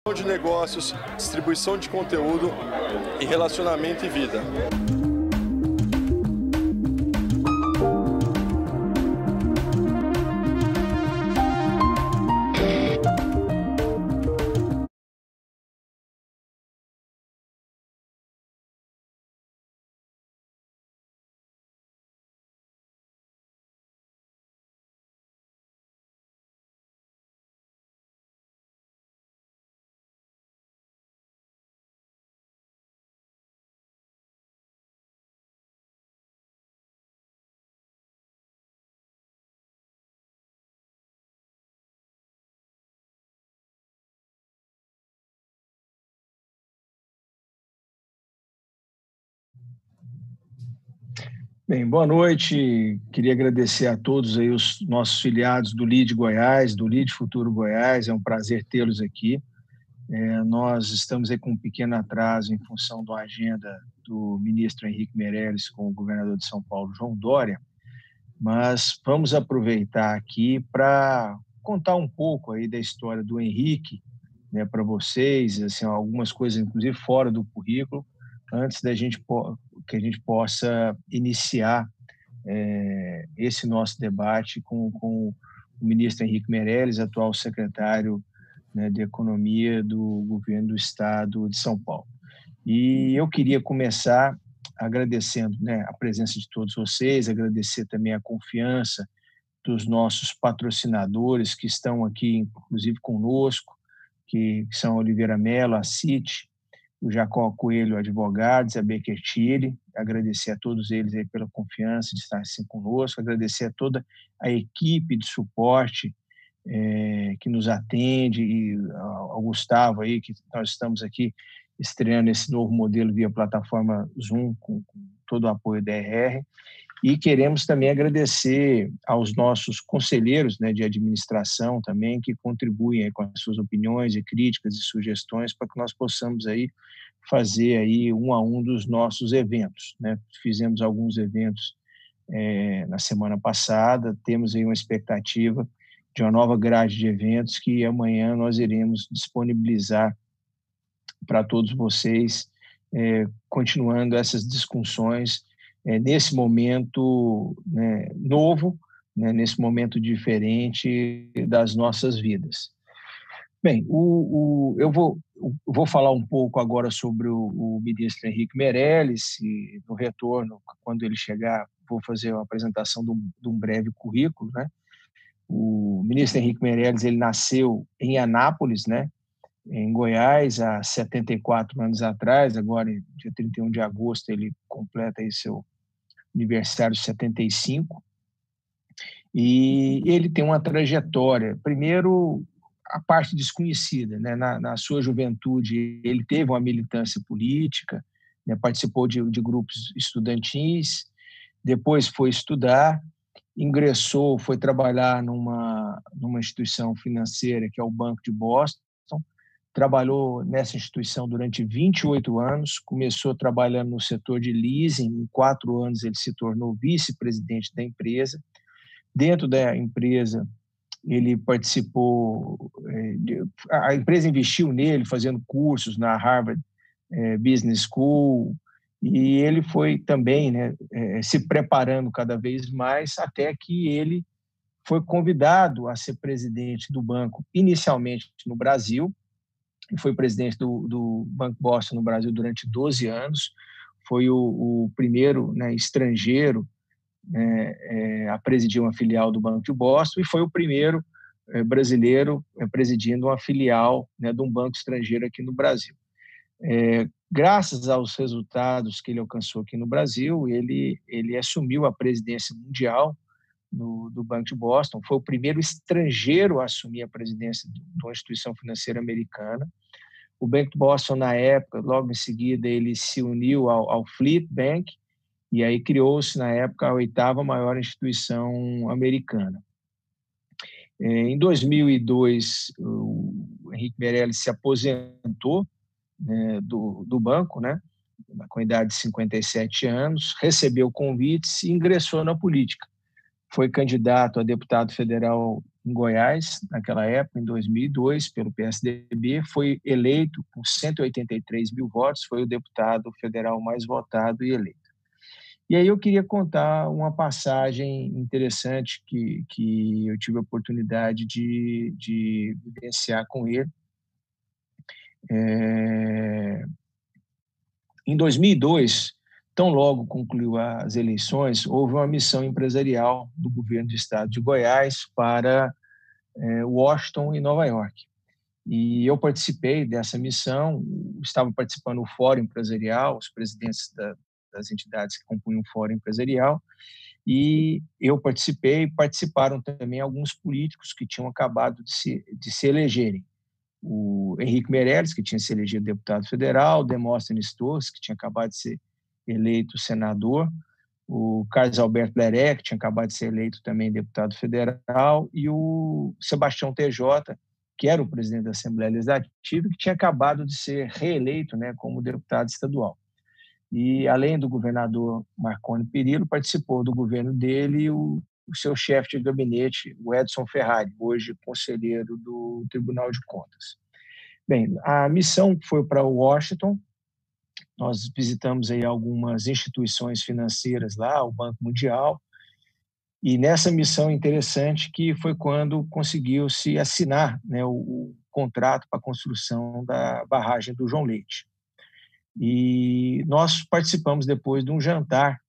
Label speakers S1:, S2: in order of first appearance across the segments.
S1: de negócios, distribuição de conteúdo e relacionamento e vida.
S2: Bem, boa noite. Queria agradecer a todos aí os nossos filiados do LEAD Goiás, do LEAD Futuro Goiás. É um prazer tê-los aqui. Nós estamos aí com um pequeno atraso em função da agenda do ministro Henrique Meirelles com o governador de São Paulo, João Dória, mas vamos aproveitar aqui para contar um pouco aí da história do Henrique, né, para vocês, assim, algumas coisas, inclusive fora do currículo, antes da gente que a gente possa iniciar esse nosso debate com o ministro Henrique Meirelles, atual secretário, né, de Economia do governo do Estado de São Paulo. E eu queria começar agradecendo, né, a presença de todos vocês, agradecer também a confiança dos nossos patrocinadores que estão aqui, inclusive conosco, que são a Oliveira Mello, a CIT, o Jacó Coelho Advogados, a Baker Tilly, agradecer a todos eles aí pela confiança de estar assim conosco, agradecer a toda a equipe de suporte que nos atende, e ao Gustavo aí, que nós estamos aqui estreando esse novo modelo via plataforma Zoom, com todo o apoio da ER. E queremos também agradecer aos nossos conselheiros, né, de administração também, que contribuem aí com as suas opiniões e críticas e sugestões para que nós possamos aí fazer aí um a um dos nossos eventos, né? Fizemos alguns eventos na semana passada, temos aí uma expectativa de uma nova grade de eventos que amanhã nós iremos disponibilizar para todos vocês, continuando essas discussões nesse momento, né, novo, né, nesse momento diferente das nossas vidas. Bem, eu vou falar um pouco agora sobre o ministro Henrique Meirelles, e no retorno, quando ele chegar, vou fazer uma apresentação de um breve currículo, né? O ministro Henrique Meirelles, ele nasceu em Anápolis, né, em Goiás, há 74 anos atrás. Agora, dia 31 de agosto, ele completa aí seu aniversário 75, e ele tem uma trajetória, primeiro, a parte desconhecida, né? Na sua juventude, ele teve uma militância política, né? Participou de grupos estudantis, depois foi estudar, ingressou, foi trabalhar numa instituição financeira, que é o Banco de Boston, trabalhou nessa instituição durante 28 anos, começou trabalhando no setor de leasing, em 4 anos ele se tornou vice-presidente da empresa. Dentro da empresa, ele participou, a empresa investiu nele, fazendo cursos na Harvard Business School, e ele foi também, né, se preparando cada vez mais, até que ele foi convidado a ser presidente do banco, inicialmente no Brasil. Foi presidente do Banco Boston no Brasil durante 12 anos, foi o primeiro, né, estrangeiro, né, a presidir uma filial do Banco de Boston, e foi o primeiro brasileiro presidindo uma filial, né, de um banco estrangeiro aqui no Brasil. Graças aos resultados que ele alcançou aqui no Brasil, ele assumiu a presidência mundial do Banco de Boston, foi o primeiro estrangeiro a assumir a presidência de uma instituição financeira americana. O Banco de Boston, na época, logo em seguida, ele se uniu ao Fleet Bank, e aí criou-se, na época, a 8ª maior instituição americana. Em 2002, o Henrique Meirelles se aposentou, né, do banco, né, com a idade de 57 anos, recebeu convites e ingressou na política. Foi candidato a deputado federal em Goiás, naquela época, em 2002, pelo PSDB, foi eleito com 183 mil votos, foi o deputado federal mais votado e eleito. E aí eu queria contar uma passagem interessante que eu tive a oportunidade de vivenciar com ele. Em 2002, tão logo concluiu as eleições, houve uma missão empresarial do governo do estado de Goiás para Washington e Nova York. E eu participei dessa missão, estava participando do Fórum Empresarial, os presidentes das entidades que compunham o Fórum Empresarial, e eu participaram também alguns políticos que tinham acabado de se elegerem. O Henrique Meirelles, que tinha se elegido deputado federal, Demóstenes Torres, que tinha acabado de ser eleito senador, o Carlos Alberto Leré, que tinha acabado de ser eleito também deputado federal, e o Sebastião TJ, que era o presidente da Assembleia Legislativa, que tinha acabado de ser reeleito, né, como deputado estadual. E, além do governador Marconi Perillo, participou do governo dele o seu chefe de gabinete, o Edson Ferrari, hoje conselheiro do Tribunal de Contas. Bem, a missão foi para Washington. Nós visitamos aí algumas instituições financeiras lá, o Banco Mundial, e nessa missão interessante que foi quando conseguiu-se assinar, né, o contrato para a construção da barragem do João Leite. E nós participamos depois de um jantar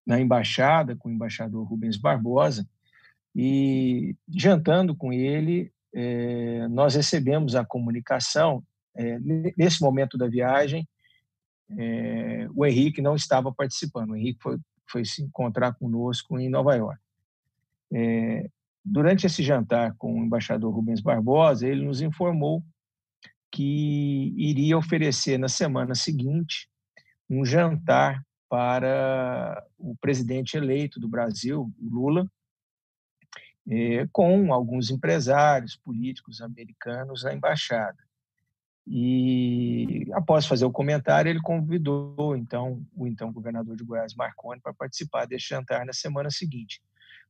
S2: na embaixada com o embaixador Rubens Barbosa, e jantando com ele, nós recebemos a comunicação, nesse momento da viagem, o Henrique não estava participando, o Henrique foi se encontrar conosco em Nova York. Durante esse jantar com o embaixador Rubens Barbosa, ele nos informou que iria oferecer na semana seguinte um jantar para o presidente eleito do Brasil, o Lula, com alguns empresários políticos americanos na embaixada. E, após fazer o comentário, ele convidou o então governador de Goiás, Marconi, para participar desse jantar na semana seguinte.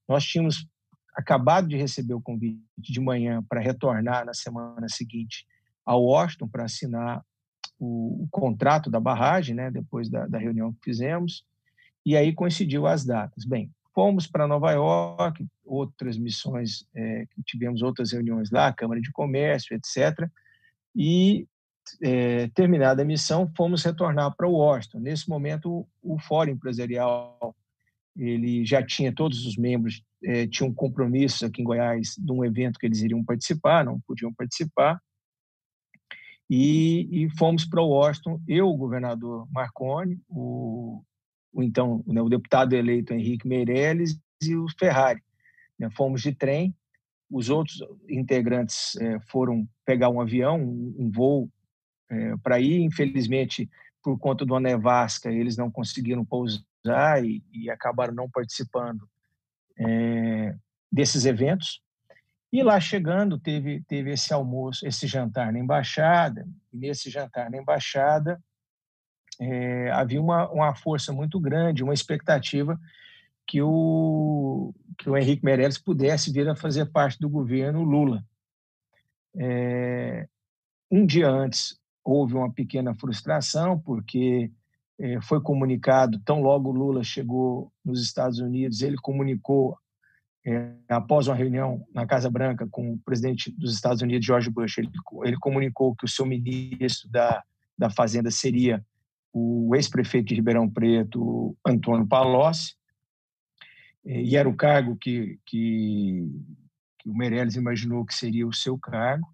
S2: Nós tínhamos acabado de receber o convite de manhã para retornar na semana seguinte a Washington para assinar o contrato da barragem, né, depois da reunião que fizemos, e aí coincidiu as datas. Bem, fomos para Nova York, outras missões, tivemos outras reuniões lá, Câmara de Comércio, etc., e, terminada a missão, fomos retornar para Washington. Nesse momento, o Fórum Empresarial ele já tinha todos os membros, tinham compromissos aqui em Goiás de um evento que eles iriam participar, não podiam participar, e fomos para Washington, eu, o governador Marconi, o deputado eleito Henrique Meirelles e o Ferrari. Fomos de trem, os outros integrantes foram pegar um avião, um voo para ir. Infelizmente, por conta de uma nevasca, eles não conseguiram pousar e acabaram não participando desses eventos. E lá chegando, teve esse almoço, esse jantar na embaixada, e nesse jantar na embaixada havia uma força muito grande, uma expectativa que o Henrique Meirelles pudesse vir a fazer parte do governo Lula. Um dia antes, houve uma pequena frustração, porque foi comunicado, tão logo Lula chegou nos Estados Unidos, ele comunicou, após uma reunião na Casa Branca com o presidente dos Estados Unidos, George Bush, ele comunicou que o seu ministro da Fazenda seria o ex-prefeito de Ribeirão Preto, Antônio Palocci, e era o cargo que o Meirelles imaginou que seria o seu cargo,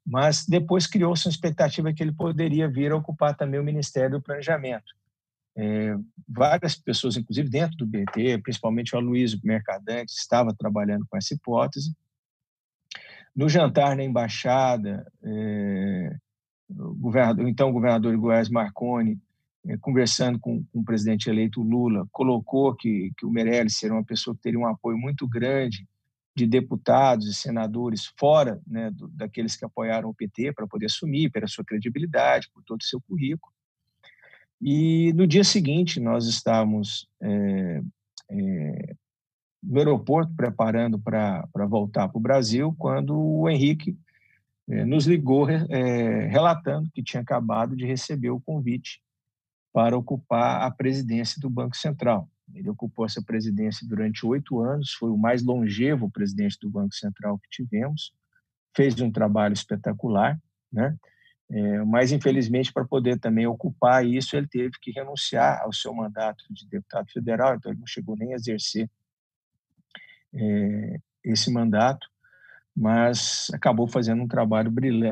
S2: mas depois criou-se uma expectativa que ele poderia vir a ocupar também o Ministério do Planejamento. Várias pessoas, inclusive dentro do BT, principalmente o Aloysio Mercadante, estava trabalhando com essa hipótese. No jantar na embaixada, o governador de Goiás, Marconi, conversando com o presidente eleito Lula, colocou que o Meirelles seria uma pessoa que teria um apoio muito grande de deputados e senadores fora, né, daqueles que apoiaram o PT para poder assumir, pela sua credibilidade, por todo o seu currículo. E no dia seguinte nós estávamos no aeroporto, preparando para voltar para o Brasil, quando o Henrique nos ligou relatando que tinha acabado de receber o convite para ocupar a presidência do Banco Central. Ele ocupou essa presidência durante 8 anos, foi o mais longevo presidente do Banco Central que tivemos, fez um trabalho espetacular, né? Mas, infelizmente, para poder também ocupar isso, ele teve que renunciar ao seu mandato de deputado federal, então ele não chegou nem a exercer esse mandato, mas acabou fazendo um trabalho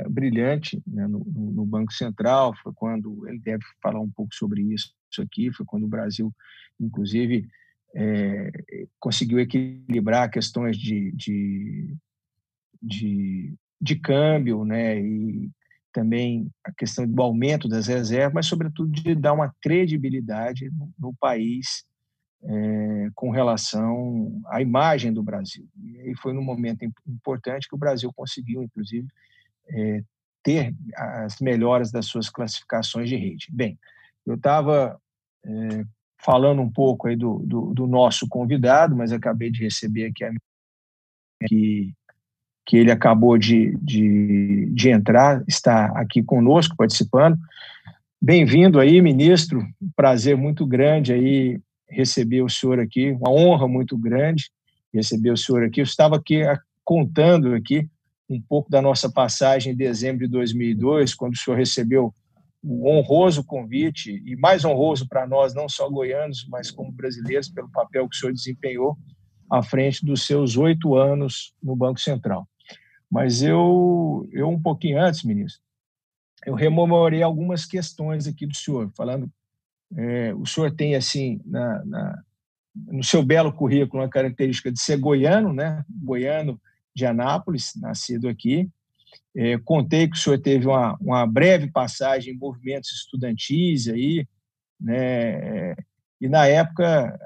S2: brilhante, né, no Banco Central. Foi quando, ele deve falar um pouco sobre isso aqui, foi quando o Brasil, inclusive, conseguiu equilibrar questões de câmbio, né, e também a questão do aumento das reservas, mas, sobretudo, de dar uma credibilidade no país com relação à imagem do Brasil. E foi num momento importante que o Brasil conseguiu, inclusive, ter as melhoras das suas classificações de rating. Bem, eu estava falando um pouco aí do nosso convidado, mas acabei de receber aqui que ele acabou de entrar, está aqui conosco, participando. Bem-vindo aí, ministro. Um prazer muito grande aí receber o senhor aqui, uma honra muito grande receber o senhor aqui. Eu estava aqui contando aqui um pouco da nossa passagem em dezembro de 2002, quando o senhor recebeu o honroso convite, e mais honroso para nós, não só goianos, mas como brasileiros, pelo papel que o senhor desempenhou à frente dos seus 8 anos no Banco Central. Mas eu um pouquinho antes, ministro, eu rememorei algumas questões aqui do senhor, falando, o senhor tem, assim, no seu belo currículo, uma característica de ser goiano, né? Goiano de Anápolis, nascido aqui. Contei que o senhor teve uma breve passagem em movimentos estudantis aí, né? E na época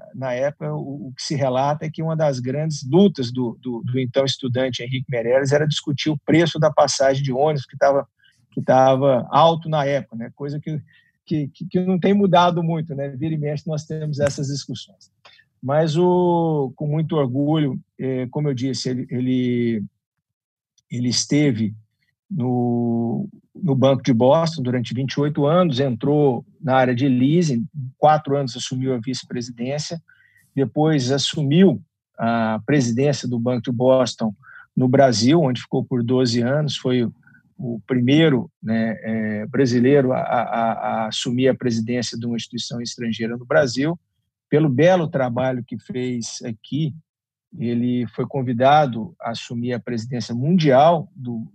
S2: o que se relata é que uma das grandes lutas do então estudante Henrique Meirelles era discutir o preço da passagem de ônibus, que estava alto na época, né? Coisa que não tem mudado muito, né? Vira e mexe nós temos essas discussões. Mas, com muito orgulho, como eu disse, ele esteve no Banco de Boston durante 28 anos, entrou na área de leasing, 4 anos assumiu a vice-presidência, depois assumiu a presidência do Banco de Boston no Brasil, onde ficou por 12 anos, foi o primeiro, né, brasileiro a assumir a presidência de uma instituição estrangeira no Brasil. Pelo belo trabalho que fez aqui, ele foi convidado a assumir a presidência mundial do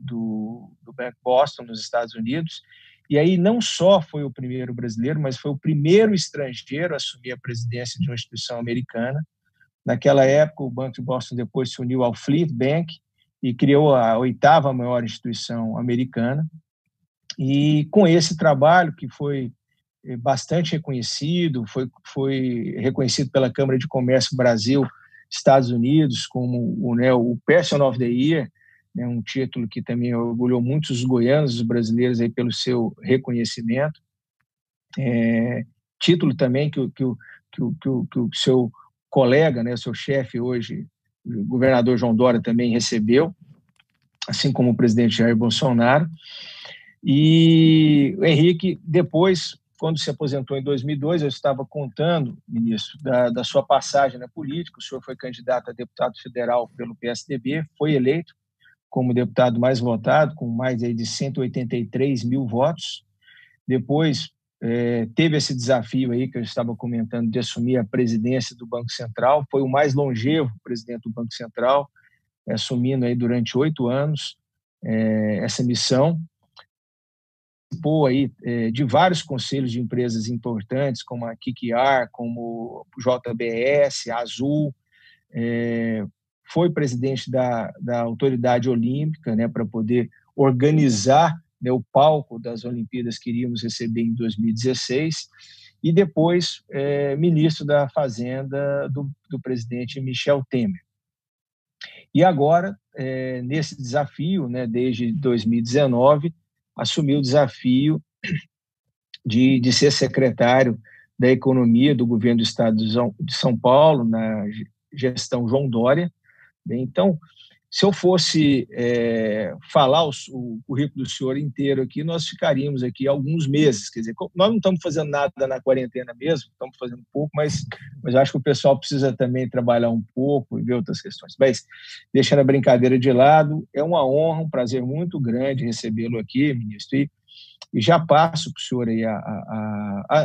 S2: Banco Boston, nos Estados Unidos, e aí não só foi o primeiro brasileiro, mas foi o primeiro estrangeiro a assumir a presidência de uma instituição americana. Naquela época, o Banco de Boston depois se uniu ao Fleet Bank e criou a 8ª maior instituição americana. E com esse trabalho, que foi bastante reconhecido, foi reconhecido pela Câmara de Comércio Brasil, Estados Unidos, como o Person of the Year, né, um título que também orgulhou muitos goianos, os brasileiros, aí, pelo seu reconhecimento. Título também que o seu colega, né, seu chefe hoje, o governador João Dória, também recebeu, assim como o presidente Jair Bolsonaro. E o Henrique, depois, quando se aposentou em 2002, eu estava contando, ministro, da sua passagem na política. O senhor foi candidato a deputado federal pelo PSDB, foi eleito como deputado mais votado, com mais de 183 mil votos. Depois, teve esse desafio aí que eu estava comentando de assumir a presidência do Banco Central, foi o mais longevo presidente do Banco Central, assumindo aí durante 8 anos essa missão. Participou aí de vários conselhos de empresas importantes, como a KKR, como o JBS, a Azul, foi presidente da Autoridade Olímpica, né, para poder organizar, né, o palco das Olimpíadas que iríamos receber em 2016, e depois ministro da Fazenda do presidente Michel Temer. E agora, nesse desafio, né, desde 2019, assumiu o desafio de ser secretário da Economia do governo do Estado de São Paulo, gestão João Dória. Bem, então, se eu fosse falar o currículo do senhor inteiro aqui, nós ficaríamos aqui alguns meses. Quer dizer, nós não estamos fazendo nada na quarentena mesmo, estamos fazendo pouco, mas acho que o pessoal precisa também trabalhar um pouco e ver outras questões. Mas, deixando a brincadeira de lado, é uma honra, um prazer muito grande recebê-lo aqui, ministro. E já passo para o senhor aí,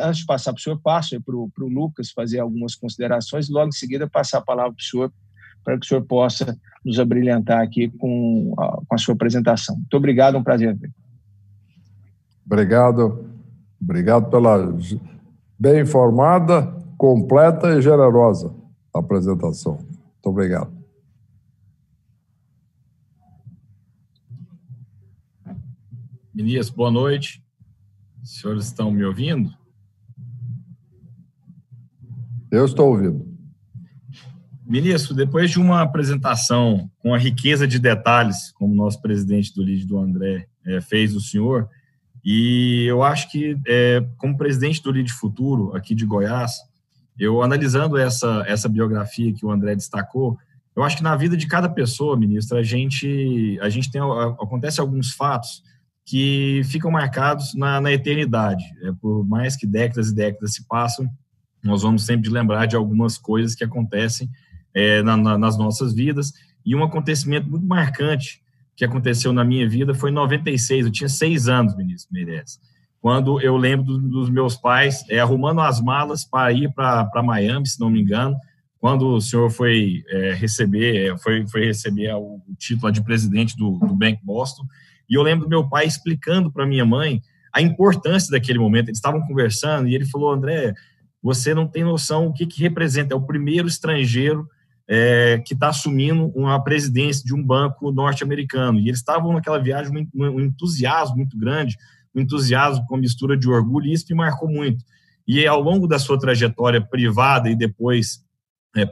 S2: antes de passar para o senhor, passo para o Lucas fazer algumas considerações e logo em seguida passar a palavra para o senhor, para que o senhor possa nos abrilhantar aqui com a sua apresentação. Muito obrigado, um prazer.
S3: Obrigado pela bem informada, completa e generosa apresentação. Muito obrigado.
S4: Ministro, boa noite. Os senhores estão me ouvindo?
S3: Eu estou ouvindo.
S4: Ministro, depois de uma apresentação com a riqueza de detalhes, como o nosso presidente do LIDE, do André, fez o senhor, e eu acho que, como presidente do LIDE Futuro, aqui de Goiás, eu analisando essa biografia que o André destacou, eu acho que na vida de cada pessoa, ministro, acontece alguns fatos que ficam marcados na eternidade. Por mais que décadas e décadas se passam, nós vamos sempre lembrar de algumas coisas que acontecem nas nossas vidas. E um acontecimento muito marcante que aconteceu na minha vida foi em 96, eu tinha 6 anos, ministro Meirelles, quando eu lembro dos meus pais arrumando as malas para ir para Miami, se não me engano, quando o senhor foi receber o título de presidente do Bank Boston. E eu lembro do meu pai explicando para minha mãe a importância daquele momento. Eles estavam conversando e ele falou: André, você não tem noção o que representa. É o primeiro estrangeiro que está assumindo uma presidência de um banco norte-americano. E eles estavam naquela viagem um entusiasmo muito grande, um entusiasmo com mistura de orgulho, e isso me marcou muito. E ao longo da sua trajetória privada e depois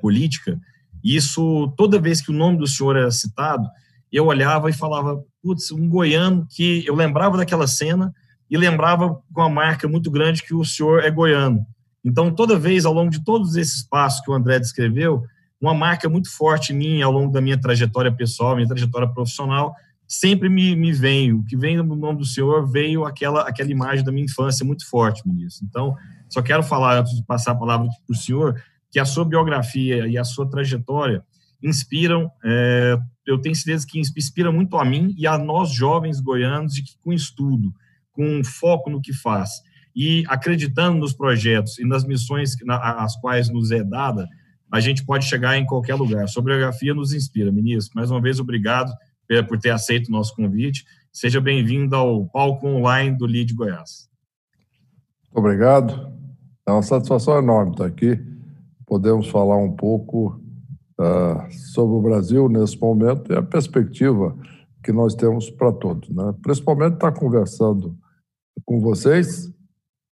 S4: política, isso, toda vez que o nome do senhor era citado, eu olhava e falava, putz, um goiano, que eu lembrava daquela cena e lembrava com uma marca muito grande que o senhor é goiano. Então, toda vez, ao longo de todos esses passos que o André descreveu, uma marca muito forte em mim, ao longo da minha trajetória pessoal, minha trajetória profissional, sempre me veio. O que vem no nome do senhor veio aquela imagem da minha infância muito forte, ministro. Então, só quero falar, antes de passar a palavra para o senhor, que a sua biografia e a sua trajetória inspiram, eu tenho certeza que inspira muito a mim e a nós jovens goianos, de que com estudo, com foco no que faz e acreditando nos projetos e nas missões às quais nos é dada, a gente pode chegar em qualquer lugar. Sua biografia nos inspira, ministro. Mais uma vez, obrigado por ter aceito o nosso convite. Seja bem-vindo ao palco online do LIDE Goiás.
S3: Obrigado. É uma satisfação enorme estar aqui. Podemos falar um pouco sobre o Brasil nesse momento e a perspectiva que nós temos para todos, né? Principalmente estar conversando com vocês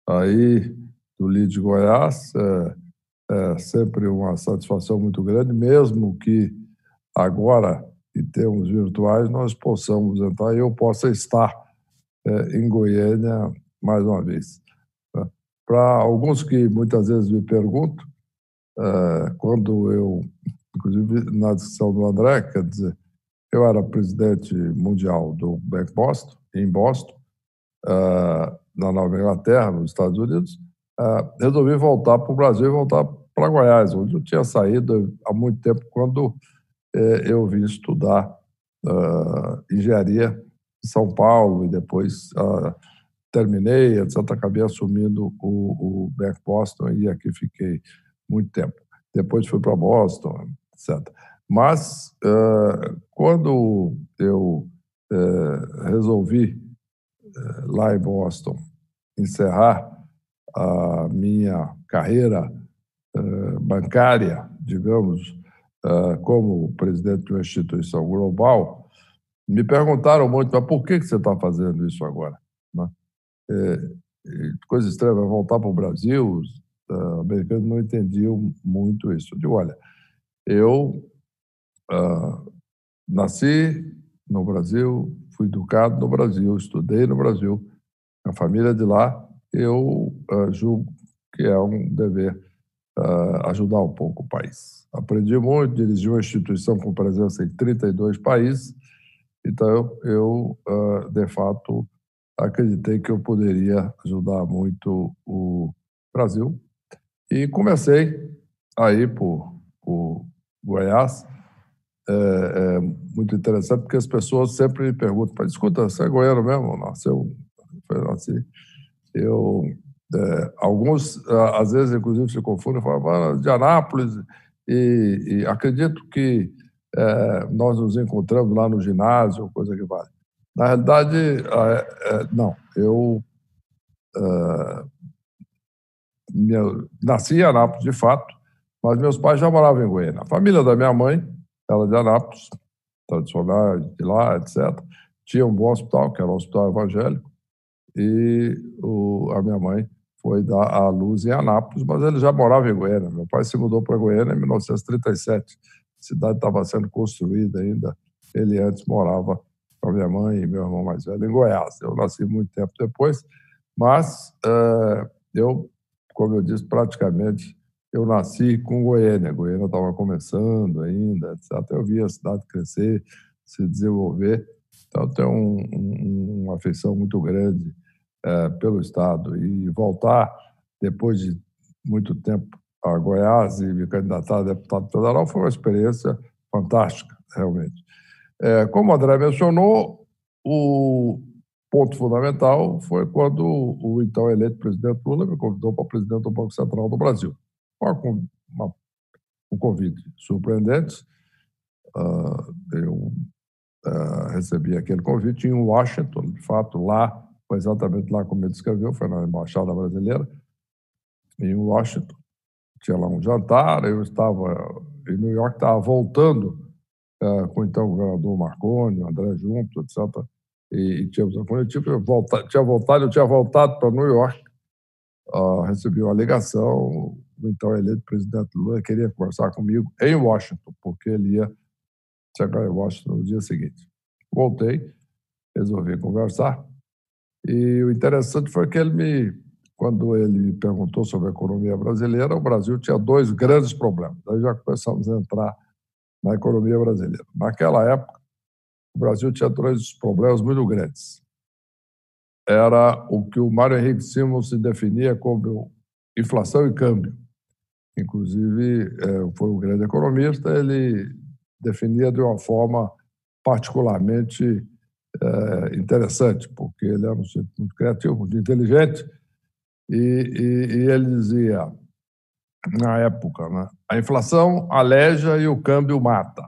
S3: aí do LIDE Goiás é sempre uma satisfação muito grande, mesmo que agora, em termos virtuais, nós possamos entrar e eu possa estar em Goiânia mais uma vez. Para alguns que muitas vezes me perguntam, quando eu, inclusive na discussão do André, quer dizer, eu era presidente mundial do Bank Boston, em Boston, na Nova Inglaterra, nos Estados Unidos, resolvi voltar para o Brasil e voltar para Goiás, onde eu tinha saído há muito tempo, quando eu vim estudar engenharia em São Paulo e depois terminei, etc. Acabei assumindo o Bank Boston e aqui fiquei muito tempo. Depois fui para Boston, etc. Mas, quando eu resolvi, lá em Boston, encerrar a minha carreira bancária, digamos, como presidente de uma instituição global, me perguntaram muito, mas por que você está fazendo isso agora? Né? Coisa estranha, vai voltar para o Brasil, os americanos não entendiam muito isso. Eu digo, olha, eu nasci no Brasil, fui educado no Brasil, estudei no Brasil, a família de lá, eu julgo que é um dever ajudar um pouco o país. Aprendi muito, dirigi uma instituição com presença em 32 países, então eu de fato, acreditei que eu poderia ajudar muito o Brasil e comecei aí por Goiás. É muito interessante, porque as pessoas sempre me perguntam, mas escuta, você é goiano mesmo? Nasceu? Eu nasci. Alguns, às vezes, inclusive, se confundem, falam de Anápolis, e acredito que nós nos encontramos lá no ginásio, coisa que vale. Na realidade, não. Eu nasci em Anápolis, de fato, mas meus pais já moravam em Goiânia. A família da minha mãe era de Anápolis, tradicional de lá, etc. Tinha um bom hospital, que era um hospital evangélico, e a minha mãe foi dar à luz em Anápolis, mas ele já morava em Goiânia. Meu pai se mudou para Goiânia em 1937. A cidade estava sendo construída ainda. Ele antes morava com a minha mãe e meu irmão mais velho em Goiás. Eu nasci muito tempo depois, mas eu, como eu disse, praticamente eu nasci com Goiânia. Goiânia estava começando ainda, etc. Eu vi a cidade crescer, se desenvolver. Então, eu tenho uma afeição muito grande pelo Estado. E voltar, depois de muito tempo, a Goiás e me candidatar a deputado federal foi uma experiência fantástica, realmente. Como o André mencionou, o ponto fundamental foi quando o então eleito presidente Lula me convidou para presidente do Banco Central do Brasil. Um convite surpreendente. Eu recebi aquele convite em Washington, de fato, lá, foi exatamente lá como ele descreveu, foi na Embaixada Brasileira, em Washington. Tinha lá um jantar, eu estava em New York, estava voltando com o então governador Marconi, o André junto, etc. E tínhamos um coletivo, eu tinha voltado para New York, recebi uma ligação, o então eleito presidente Lula queria conversar comigo em Washington, porque ele ia chegar em Washington no dia seguinte. Voltei, resolvi conversar, e o interessante foi que quando ele me perguntou sobre a economia brasileira, o Brasil tinha dois grandes problemas. Aí já começamos a entrar na economia brasileira. Naquela época, o Brasil tinha dois problemas muito grandes. Era o que o Mário Henrique Simons se definia como inflação e câmbio. Inclusive, foi um grande economista, ele definia de uma forma particularmente interessante, porque ele era um sujeito muito criativo, muito inteligente, e ele dizia, na época, né, a inflação aleja e o câmbio mata.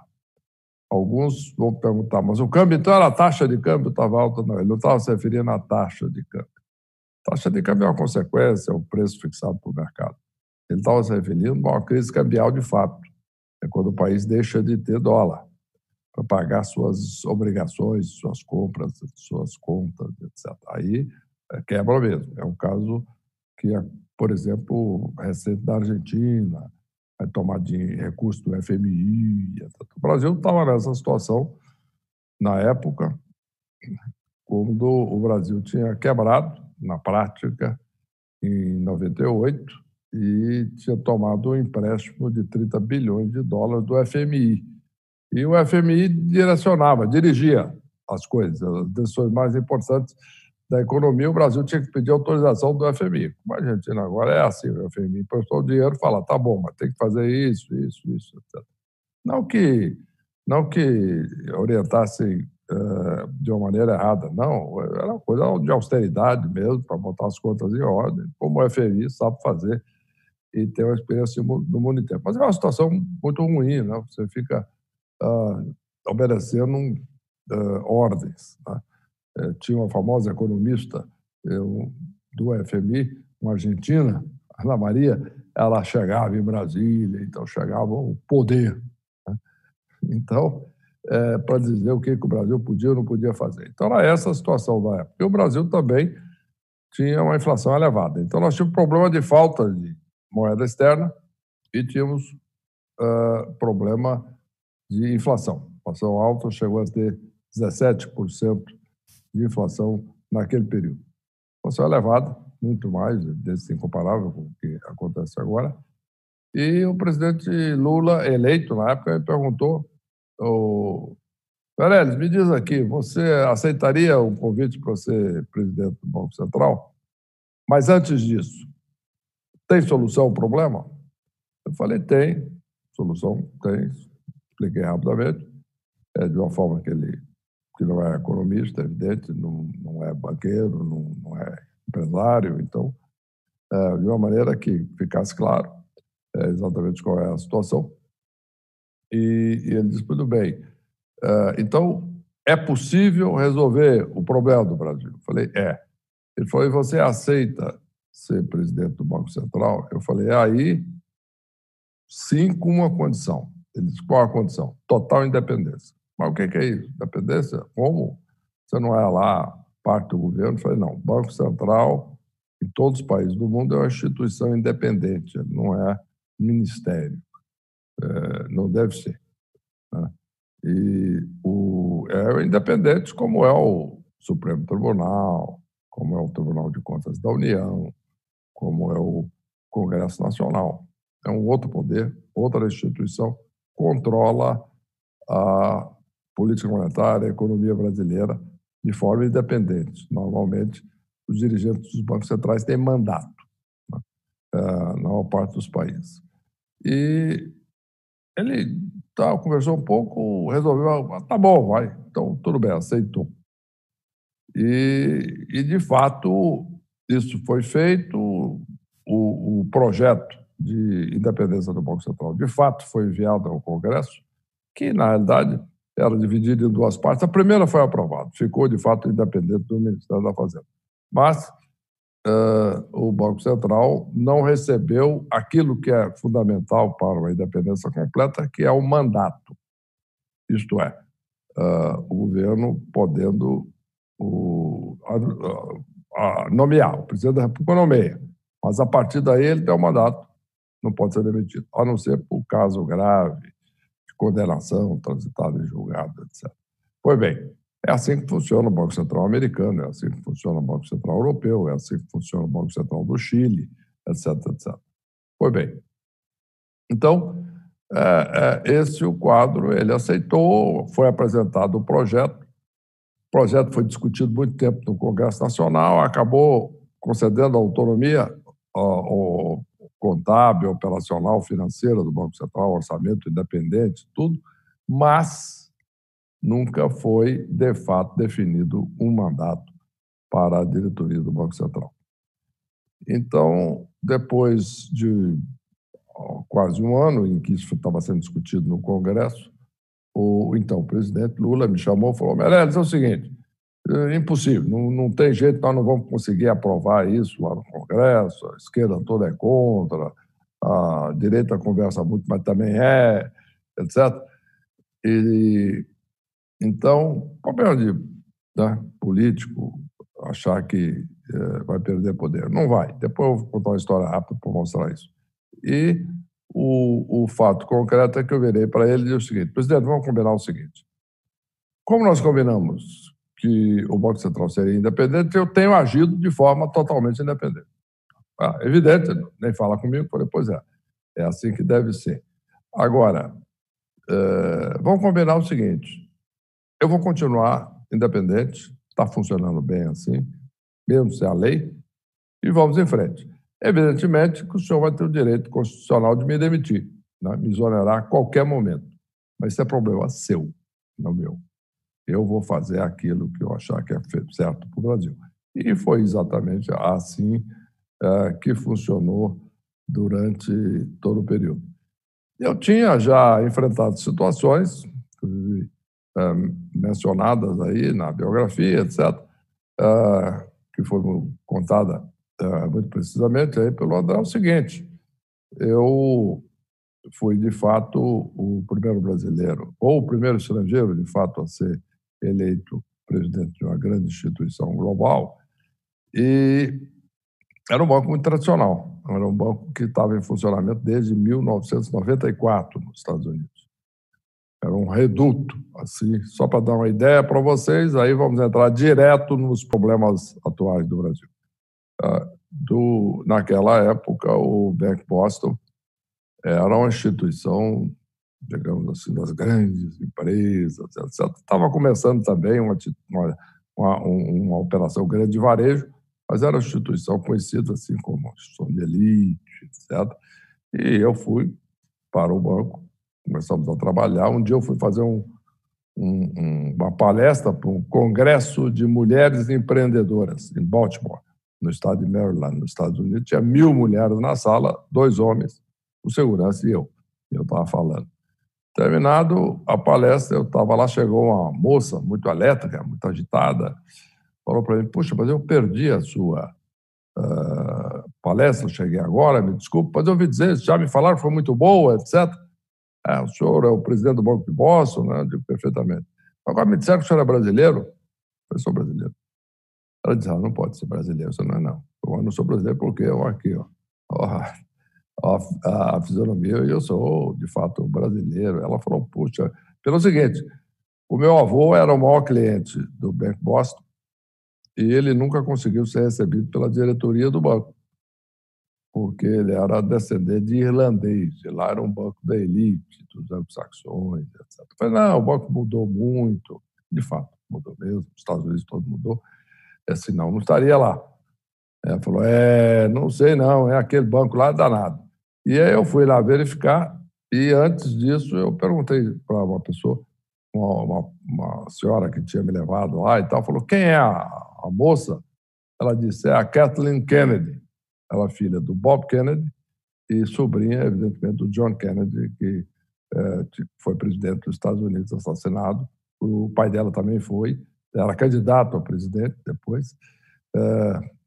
S3: Alguns vão perguntar, mas o câmbio, então, era a taxa de câmbio estava alta? Não, ele não estava se referindo à taxa de câmbio. A taxa de câmbio é uma consequência, é o preço fixado pelo mercado. Ele estava se referindo a uma crise cambial de fato. É quando o país deixa de ter dólar para pagar suas obrigações, suas compras, suas contas, etc. Aí quebra mesmo. É um caso que, por exemplo, recente da Argentina, vai tomar recurso do FMI, etc. O Brasil estava nessa situação na época, quando o Brasil tinha quebrado, na prática, em 98, e tinha tomado um empréstimo de 30 bilhões de dólares do FMI. E o FMI dirigia as coisas, as decisões mais importantes da economia. O Brasil tinha que pedir autorização do FMI. Como a Argentina agora é assim, o FMI emprestou o dinheiro e fala, tá bom, mas tem que fazer isso, etc. Não que orientasse de uma maneira errada, não. Era uma coisa de austeridade mesmo, para botar as contas em ordem, como o FMI sabe fazer e tem uma experiência no mundo inteiro. Mas é uma situação muito ruim, né? Você fica obedecendo ordens. Né? Tinha uma famosa economista do FMI, uma argentina, Ana Maria, ela chegava em Brasília, então chegava o poder. Né? Então, para dizer o que o Brasil podia ou não podia fazer. Então, era essa a situação da época. E o Brasil também tinha uma inflação elevada. Então, nós tínhamos problema de falta de moeda externa e tínhamos problema de inflação. Inflação alta, chegou a ter 17% de inflação naquele período. Inflação elevada, muito mais, incomparável com o que acontece agora. E o presidente Lula, eleito na época, me perguntou: Meirelles, me diz aqui, você aceitaria o convite para ser presidente do Banco Central? Mas antes disso, tem solução ao problema? Eu falei, tem. Solução tem. Expliquei rapidamente. De uma forma que não é economista, evidente, não é banqueiro, não é empresário. Então, de uma maneira que ficasse claro exatamente qual é a situação. E ele disse, tudo bem. Então, é possível resolver o problema do Brasil? Eu falei, é. Ele falou, e você aceita ser presidente do Banco Central? Eu falei, aí, sim, com uma condição. Ele disse, qual a condição? Total independência. Mas o que é isso? Independência? Como? Você não é lá parte do governo? Eu falei, não, o Banco Central, em todos os países do mundo, é uma instituição independente, ele não é ministério. Não deve ser. Né? E é independente como é o Supremo Tribunal, como é o Tribunal de Contas da União, como é o Congresso Nacional. É um outro poder, outra instituição, controla a política monetária, a economia brasileira de forma independente. Normalmente, os dirigentes dos bancos centrais têm mandato, né, na maior parte dos países. E ele conversou um pouco, resolveu, tá bom, vai. Então, tudo bem, aceitou. E de fato, isso foi feito. O projeto de independência do Banco Central, de fato, foi enviado ao Congresso, que, na realidade, era dividido em duas partes. A primeira foi aprovada, ficou, de fato, independente do Ministério da Fazenda. Mas o Banco Central não recebeu aquilo que é fundamental para uma independência completa, que é o mandato. Isto é, o governo podendo nomear, o presidente da República nomeia, mas a partir daí ele tem um mandato, não pode ser demitido, a não ser por caso grave, de condenação, transitado em julgado, etc. Pois bem, é assim que funciona o Banco Central americano, é assim que funciona o Banco Central europeu, é assim que funciona o Banco Central do Chile, etc, etc. Pois bem, então, esse o quadro, ele aceitou, foi apresentado o projeto foi discutido muito tempo no Congresso Nacional, acabou concedendo autonomia ao contábil, operacional, financeira do Banco Central, orçamento independente, tudo, mas nunca foi, de fato, definido um mandato para a diretoria do Banco Central. Então, depois de quase um ano em que isso estava sendo discutido no Congresso, o então presidente Lula me chamou e falou, Meirelles, é o seguinte, impossível, não tem jeito, nós não vamos conseguir aprovar isso lá no Congresso, a esquerda toda é contra, a direita conversa muito, mas também etc. Então, problema de político achar que vai perder poder. Não vai. Depois eu vou contar uma história rápida para mostrar isso. E o fato concreto é que eu virei para ele e disse o seguinte, presidente, vamos combinar o seguinte, como nós combinamos que o Banco Central seria independente, eu tenho agido de forma totalmente independente. Evidente, nem fala comigo, falei, pois é assim que deve ser. Agora, vamos combinar o seguinte, eu vou continuar independente, está funcionando bem assim, mesmo sem a lei, e vamos em frente. Evidentemente que o senhor vai ter o direito constitucional de me demitir, né, me exonerar a qualquer momento. Mas isso é problema seu, não meu. Eu vou fazer aquilo que eu achar que é certo para o Brasil. E foi exatamente assim que funcionou durante todo o período. Eu tinha já enfrentado situações mencionadas aí na biografia, etc., que foram contadas muito precisamente aí pelo André, é o seguinte, eu fui, de fato, o primeiro brasileiro, ou o primeiro estrangeiro, de fato, a ser eleito presidente de uma grande instituição global, e era um banco muito tradicional, era um banco que estava em funcionamento desde 1994 nos Estados Unidos. Era um reduto, assim, só para dar uma ideia para vocês, aí vamos entrar direto nos problemas atuais do Brasil. Naquela época, o Bank Boston era uma instituição, digamos assim, das grandes empresas, etc. Estava começando também uma operação grande de varejo, mas era uma instituição conhecida assim como instituição de elite, etc. E eu fui para o banco, começamos a trabalhar. Um dia eu fui fazer uma palestra para um congresso de mulheres empreendedoras em Baltimore, no estado de Maryland, nos Estados Unidos. Tinha 1.000 mulheres na sala, 2 homens, o segurança e eu. E eu estava falando. Terminado a palestra, eu estava lá, chegou uma moça muito elétrica, muito agitada, falou para mim: puxa, mas eu perdi a sua palestra, cheguei agora, me desculpe, mas eu ouvi dizer, já me falaram que foi muito boa, etc. O senhor é o presidente do Banco de Boston, né? Eu digo, perfeitamente. Agora me disseram que o senhor é brasileiro. Eu sou brasileiro. Ela disse: não pode ser brasileiro, você não é, não. Eu não sou brasileiro porque eu aqui, a fisionomia, e eu sou, de fato, brasileiro. Ela falou: puxa, pelo seguinte, o meu avô era o maior cliente do Banco Boston e ele nunca conseguiu ser recebido pela diretoria do banco, porque ele era descendente de irlandês, e lá era um banco da elite, dos anglo-saxões, etc. Eu falei: não, o banco mudou muito, de fato, mudou mesmo, os Estados Unidos todo mudou, senão não estaria lá. Ela falou: não sei não, é aquele banco lá danado. E aí eu fui lá verificar, e antes disso eu perguntei para uma pessoa, uma senhora que tinha me levado lá e tal, falou: quem é a moça? Ela disse: é a Kathleen Kennedy. Ela é filha do Bob Kennedy e sobrinha, evidentemente, do John Kennedy, que foi presidente dos Estados Unidos, assassinado. O pai dela também foi, era candidato a presidente depois,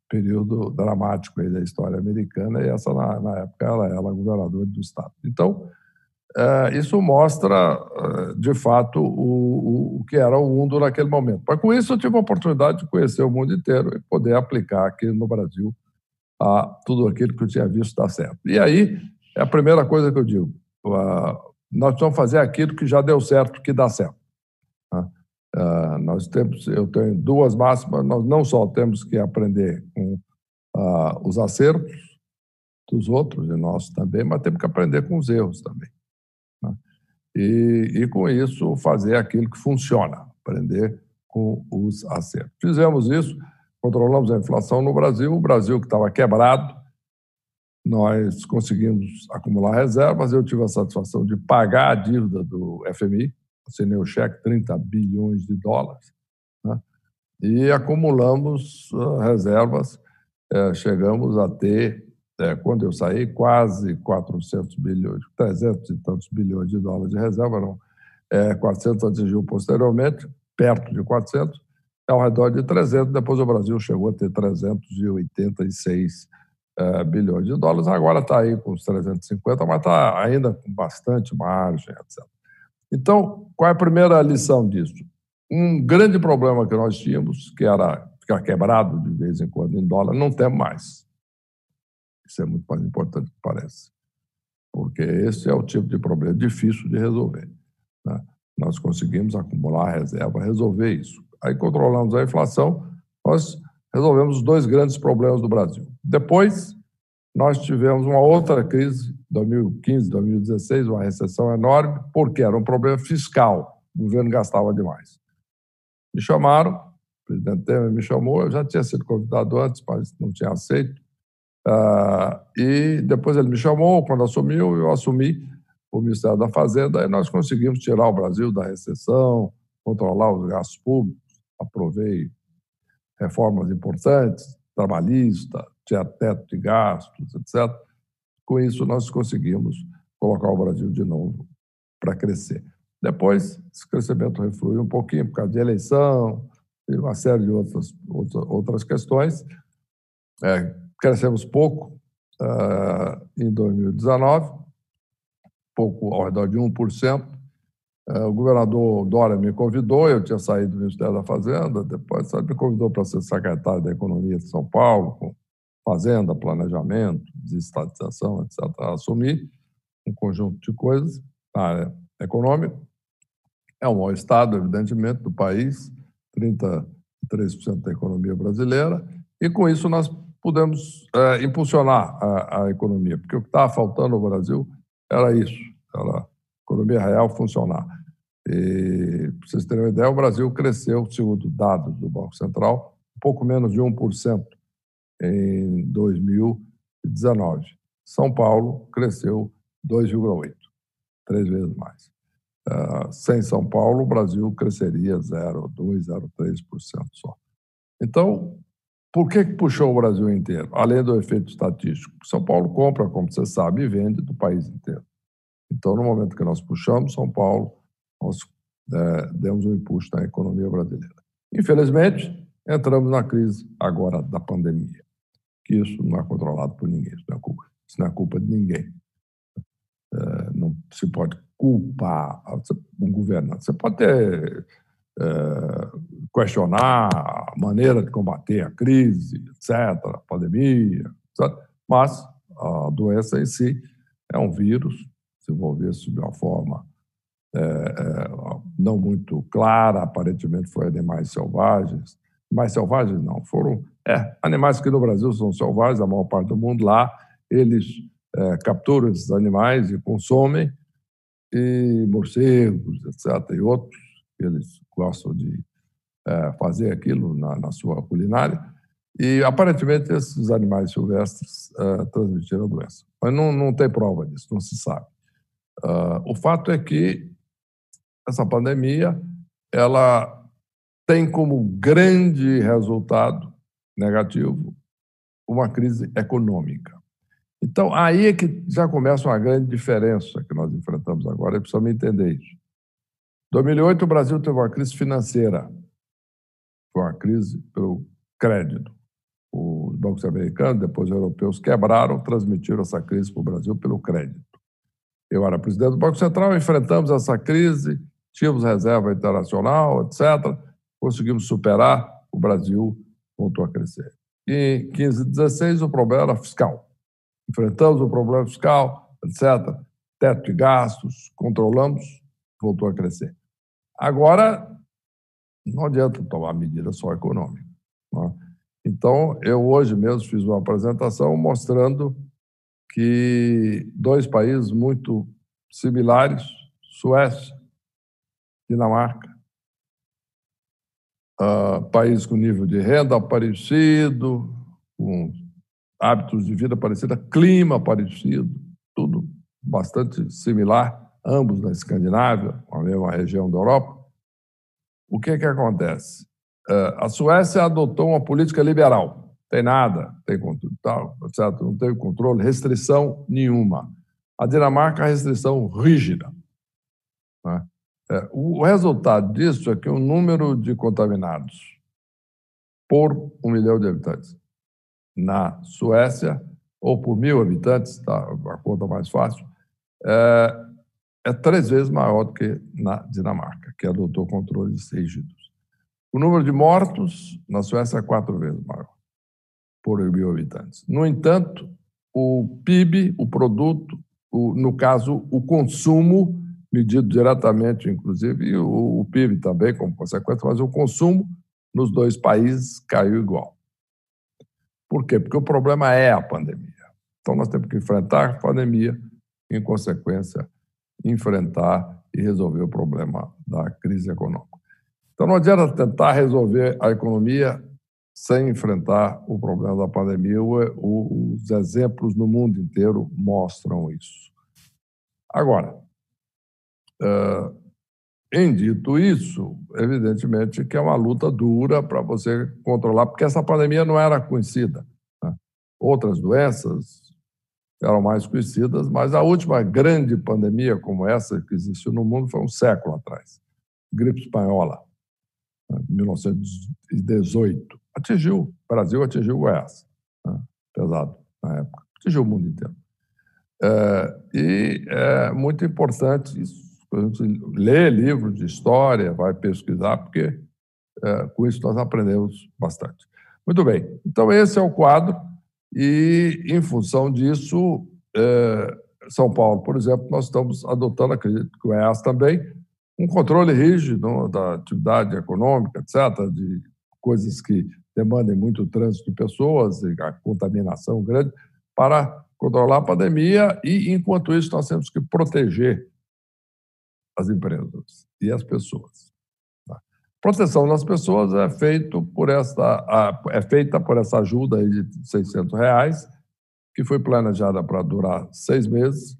S3: período dramático aí da história americana, e essa, na época, ela era governadora do estado. Então, isso mostra, de fato, o que era o mundo naquele momento. Mas, com isso, eu tive a oportunidade de conhecer o mundo inteiro e poder aplicar aqui no Brasil a tudo aquilo que eu tinha visto dar certo. E aí, é a primeira coisa que eu digo: nós precisamos fazer aquilo que já deu certo, que dá certo. Eu tenho 2 máximas: nós não só temos que aprender com os acertos dos outros, e nossos também, mas temos que aprender com os erros também. E com isso, fazer aquilo que funciona, aprender com os acertos. Fizemos isso, controlamos a inflação no Brasil. O Brasil, que estava quebrado, nós conseguimos acumular reservas. Eu tive a satisfação de pagar a dívida do FMI, assinei o cheque, $30 bilhões, né? E acumulamos reservas, chegamos a ter, quando eu saí, quase 400 bilhões, 300 e tantos bilhões de dólares de reserva, não, 400 atingiu posteriormente, perto de 400, ao redor de 300, depois o Brasil chegou a ter 386 bilhões de dólares, agora está aí com os 350, mas está ainda com bastante margem, etc. Então, qual é a primeira lição disso? Um grande problema que nós tínhamos, que era ficar quebrado de vez em quando em dólar, não temos mais. Isso é muito mais importante do que parece, porque esse é o tipo de problema difícil de resolver, né? Nós conseguimos acumular reserva, resolver isso. Aí controlamos a inflação, nós resolvemos os 2 grandes problemas do Brasil. Depois, nós tivemos uma outra crise, 2015, 2016, uma recessão enorme, porque era um problema fiscal. O governo gastava demais. Me chamaram, o presidente Temer me chamou, eu já tinha sido convidado antes, mas não tinha aceito. E depois ele me chamou, quando assumiu, eu assumi o Ministério da Fazenda, e nós conseguimos tirar o Brasil da recessão, controlar os gastos públicos, aprovei reformas importantes, trabalhista, tinha teto de gastos, etc. Com isso, nós conseguimos colocar o Brasil de novo para crescer. Depois, esse crescimento refluiu um pouquinho por causa de eleição e uma série de outras questões. Crescemos pouco em 2019, pouco ao redor de 1%. O governador Dória me convidou, eu tinha saído do Ministério da Fazenda, depois me convidou para ser secretário da Economia de São Paulo, com fazenda, planejamento, desestatização, etc. Assumi um conjunto de coisas na área econômica. É o maior estado, evidentemente, do país, 33% da economia brasileira, e com isso nós pudemos impulsionar a economia, porque o que estava faltando no Brasil era isso, era a economia real funcionar. E, para vocês terem uma ideia, o Brasil cresceu, segundo dados do Banco Central, um pouco menos de 1% em 2019. São Paulo cresceu 2,8%, 3 vezes mais. Sem São Paulo, o Brasil cresceria 0,2%, 0,3% só. Então, por que puxou o Brasil inteiro? Além do efeito estatístico. São Paulo compra, como você sabe, e vende do país inteiro. Então, no momento que nós puxamos São Paulo, nós demos um impulso na economia brasileira. Infelizmente, entramos na crise agora da pandemia, que isso não é controlado por ninguém, isso não é culpa de ninguém. Não se pode culpar um governante. Você pode questionar a maneira de combater a crise, etc., a pandemia, etc., mas a doença em si é um vírus, se envolvesse de uma forma não muito clara, aparentemente foi animais selvagens. Mais selvagens não, foram animais que no Brasil são selvagens, a maior parte do mundo lá, eles capturam esses animais e consomem, e morcegos, etc., e outros, eles gostam de fazer aquilo na sua culinária, e aparentemente esses animais silvestres transmitiram a doença. Mas não tem prova disso, não se sabe. O fato é que essa pandemia, ela tem como grande resultado negativo uma crise econômica. Então, aí é que já começa uma grande diferença que nós enfrentamos agora, e precisamos entender isso. Em 2008, o Brasil teve uma crise financeira. Foi uma crise pelo crédito. Os bancos americanos, depois europeus, quebraram, transmitiram essa crise para o Brasil pelo crédito. Eu era presidente do Banco Central, enfrentamos essa crise, tínhamos reserva internacional, etc. Conseguimos superar, o Brasil voltou a crescer. E em 15 e 16, o problema era fiscal. Enfrentamos o problema fiscal, etc. Teto de gastos, controlamos, voltou a crescer. Agora, não adianta tomar medida só econômica. Né? Então, eu hoje mesmo fiz uma apresentação mostrando que 2 países muito similares, Suécia, Dinamarca, países com nível de renda parecido, com hábitos de vida parecidos, clima parecido, tudo bastante similar, ambos na Escandinávia, a mesma região da Europa. O que acontece? A Suécia adotou uma política liberal, tem nada, tem controle, tal, etc. Não tem controle, restrição nenhuma. A Dinamarca, restrição rígida. Né? O resultado disso é que o número de contaminados por 1 milhão de habitantes na Suécia, ou por 1.000 habitantes, tá, a conta mais fácil, é 3 vezes maior do que na Dinamarca, que adotou controles rígidos. O número de mortos na Suécia é 4 vezes maior, por 1.000 habitantes. No entanto, o PIB, o produto, no caso, o consumo, medido diretamente, inclusive, e o PIB também, como consequência, mas o consumo nos 2 países caiu igual. Por quê? Porque o problema é a pandemia. Então, nós temos que enfrentar a pandemia, em consequência, enfrentar e resolver o problema da crise econômica. Então, não adianta tentar resolver a economia sem enfrentar o problema da pandemia. Os exemplos no mundo inteiro mostram isso. Agora, em dito isso, evidentemente que é uma luta dura para você controlar, porque essa pandemia não era conhecida. Né? Outras doenças eram mais conhecidas, mas a última grande pandemia como essa que existiu no mundo foi um século atrás. Gripe espanhola, em 1918. O Brasil atingiu Goiás, né? Pesado na época, atingiu o mundo inteiro. E é muito importante isso. A gente lê livros de história, vai pesquisar, porque com isso nós aprendemos bastante. Muito bem, então esse é o quadro, e em função disso, São Paulo, por exemplo, nós estamos adotando, acredito que o Goiás também, um controle rígido da atividade econômica, etc., de coisas que demandem muito trânsito de pessoas, e a contaminação grande, para controlar a pandemia e, enquanto isso, nós temos que proteger as empresas e as pessoas. Tá? Proteção das pessoas é feita por essa ajuda aí de R$ 600, que foi planejada para durar 3 meses,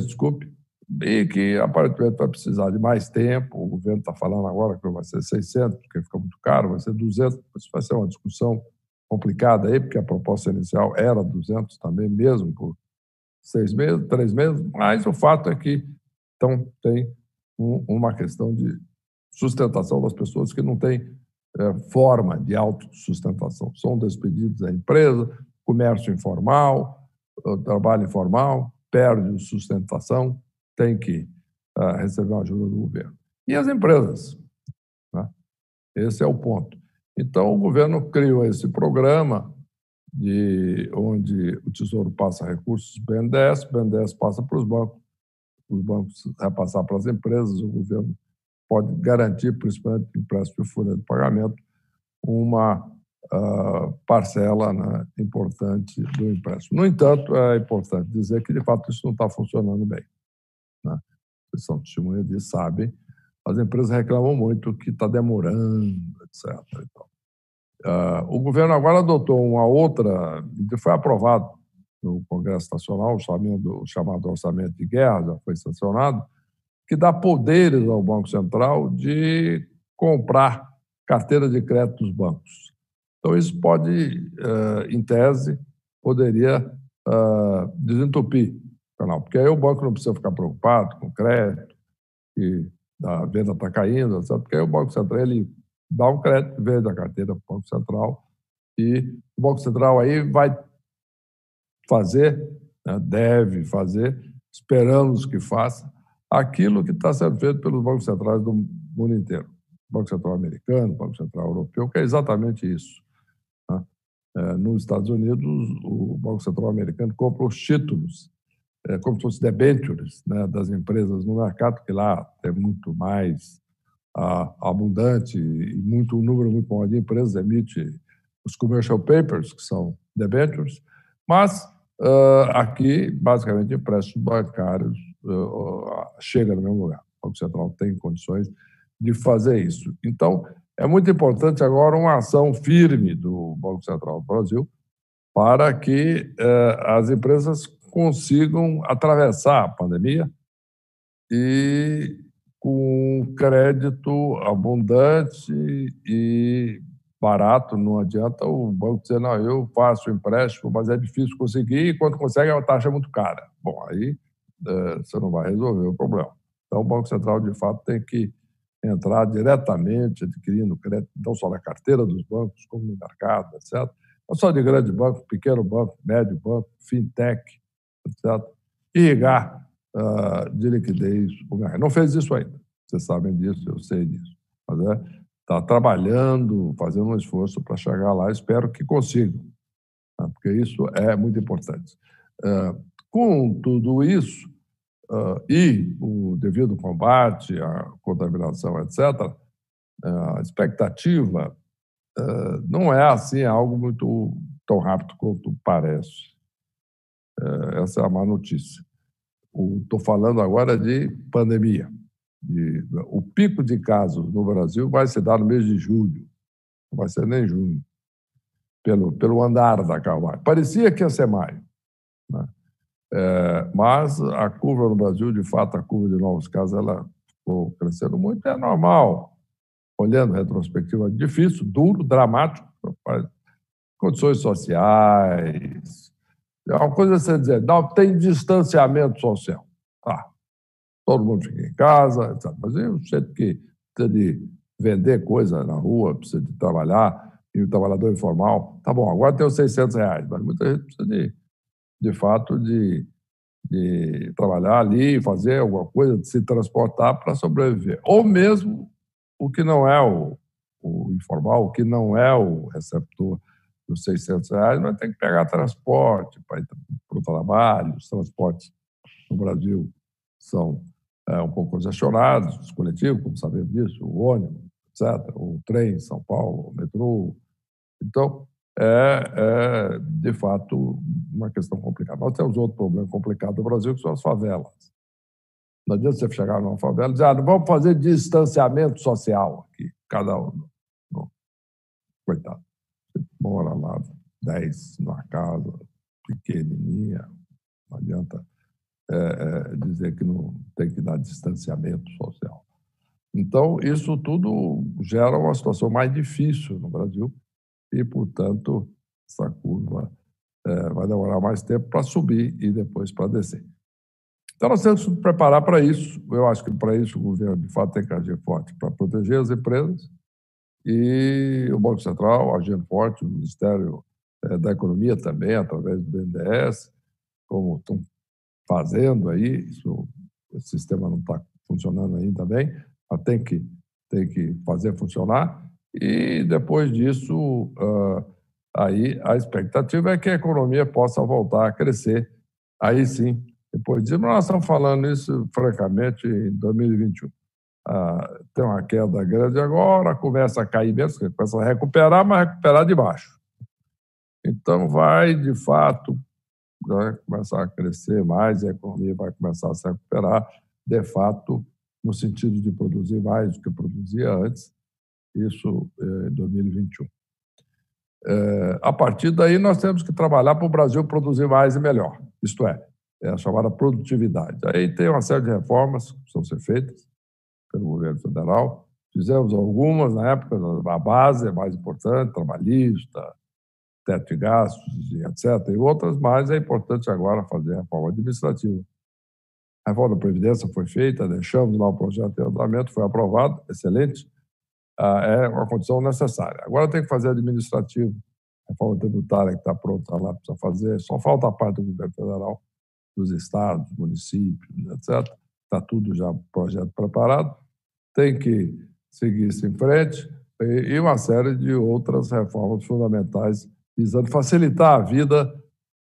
S3: desculpe, e que aparentemente vai precisar de mais tempo. O governo está falando agora que vai ser 600, porque fica muito caro, vai ser 200, isso vai ser uma discussão complicada aí, porque a proposta inicial era 200 também, mesmo por 6 meses, 3 meses, mas o fato é que então, tem uma questão de sustentação das pessoas que não têm forma de autossustentação. São despedidos da empresa, comércio informal, trabalho informal, perde sustentação, tem que receber uma ajuda do governo. E as empresas, né? Esse é o ponto. Então, o governo criou esse programa onde o Tesouro passa recursos do BNDES, o BNDES passa para os bancos repassar para as empresas, o governo pode garantir, principalmente empréstimo de folha de pagamento, uma parcela, né, importante do empréstimo. No entanto, é importante dizer que, de fato, isso não está funcionando bem, né? Vocês são testemunhas disso, sabem. As empresas reclamam muito que está demorando, etc. O governo agora adotou uma outra, e foi aprovado no Congresso Nacional, o chamado orçamento de guerra, já foi sancionado, que dá poderes ao Banco Central de comprar carteira de crédito dos bancos. Então, isso pode, em tese, poderia desentupir o canal, porque aí o banco não precisa ficar preocupado com crédito, que a venda está caindo, etc., porque aí o Banco Central ele dá um crédito, vende a carteira para o Banco Central, e o Banco Central aí vai fazer, né, deve fazer, esperamos que faça, aquilo que está sendo feito pelos bancos centrais do mundo inteiro. O Banco Central americano, o Banco Central europeu, que é exatamente isso, né? Nos Estados Unidos, o Banco Central americano compra os títulos, como se fossem debentures, né, das empresas no mercado, que lá é muito mais abundante e um número muito maior de empresas emite os commercial papers, que são debentures, mas aqui, basicamente, empréstimos bancários chega no mesmo lugar. O Banco Central tem condições de fazer isso. Então, é muito importante agora uma ação firme do Banco Central do Brasil para que as empresas consigam atravessar a pandemia e com crédito abundante e barato. Não adianta o banco dizer, não, eu faço o empréstimo, mas é difícil conseguir, e quando consegue a taxa é muito cara. Bom, aí você não vai resolver o problema. Então, o Banco Central, de fato, tem que entrar diretamente adquirindo crédito, não só na carteira dos bancos, como no mercado, etc. Não só de grande banco, pequeno banco, médio banco, fintech, etc. Irrigar de liquidez o mercado. Não fez isso ainda. Vocês sabem disso, eu sei disso. Mas está trabalhando, fazendo um esforço para chegar lá. Espero que consigam, né? Porque isso é muito importante. Com tudo isso, e o devido combate à contaminação, etc., a expectativa não é assim algo muito tão rápido quanto parece. Essa é a má notícia. Estou falando agora de pandemia. O pico de casos no Brasil vai se dar no mês de julho, não vai ser nem junho, pelo andar da carruagem. Parecia que ia ser maio, né? Mas a curva no Brasil, de fato, a curva de novos casos, ela ficou crescendo muito, é normal. Olhando retrospectiva, difícil, duro, dramático, condições sociais. É uma coisa você dizer, não, tem distanciamento social. Tá. Todo mundo fica em casa, etc. Mas eu sei que precisa de vender coisa na rua, precisa de trabalhar, e o trabalhador informal, tá bom, agora tem os R$600, mas muita gente precisa de fato, de trabalhar ali, fazer alguma coisa, de se transportar para sobreviver. Ou mesmo o que não é o informal, o que não é o receptor dos R$600, mas tem que pegar transporte para ir para o trabalho. Os transportes no Brasil são um pouco congestionados, os coletivos, como sabemos disso, o ônibus, etc., o trem em São Paulo, o metrô. Então, de fato, uma questão complicada. Nós temos outro problema complicado no Brasil, que são as favelas. Não adianta você chegar numa favela e dizer, não vamos fazer distanciamento social aqui, cada um. Não. Coitado. Você mora lá, 10 numa casa pequenininha, não adianta dizer que não tem que dar distanciamento social. Então, isso tudo gera uma situação mais difícil no Brasil e, portanto, essa curva vai demorar mais tempo para subir e depois para descer. Então, nós temos que nos preparar para isso. Eu acho que, para isso, o governo, de fato, tem que agir forte para proteger as empresas e o Banco Central agindo forte, o Ministério da Economia também, através do BNDES, como estão fazendo aí. O sistema não está funcionando ainda bem, mas tem que fazer funcionar. E, depois disso, aí a expectativa é que a economia possa voltar a crescer. Aí sim, depois disso, nós estamos falando isso, francamente, em 2021. Tem uma queda grande agora, começa a cair menos, começa a recuperar, mas recuperar de baixo. Então, vai, de fato, começar a crescer mais, a economia vai começar a se recuperar, de fato, no sentido de produzir mais do que produzia antes, isso em 2021. A partir daí, nós temos que trabalhar para o Brasil produzir mais e melhor, isto é a chamada produtividade. Aí tem uma série de reformas que precisam ser feitas pelo governo federal. Fizemos algumas na época, a base é mais importante, trabalhista, teto de gastos, etc., e outras, mas é importante agora fazer a reforma administrativa. A reforma da Previdência foi feita, deixamos lá o projeto de andamento, foi aprovado, excelente, é uma condição necessária. Agora tem que fazer administrativo, a reforma tributária que está pronta lá, precisa fazer, só falta a parte do governo federal, dos estados, municípios, etc. Está tudo já projeto preparado, tem que seguir isso em frente e uma série de outras reformas fundamentais visando facilitar a vida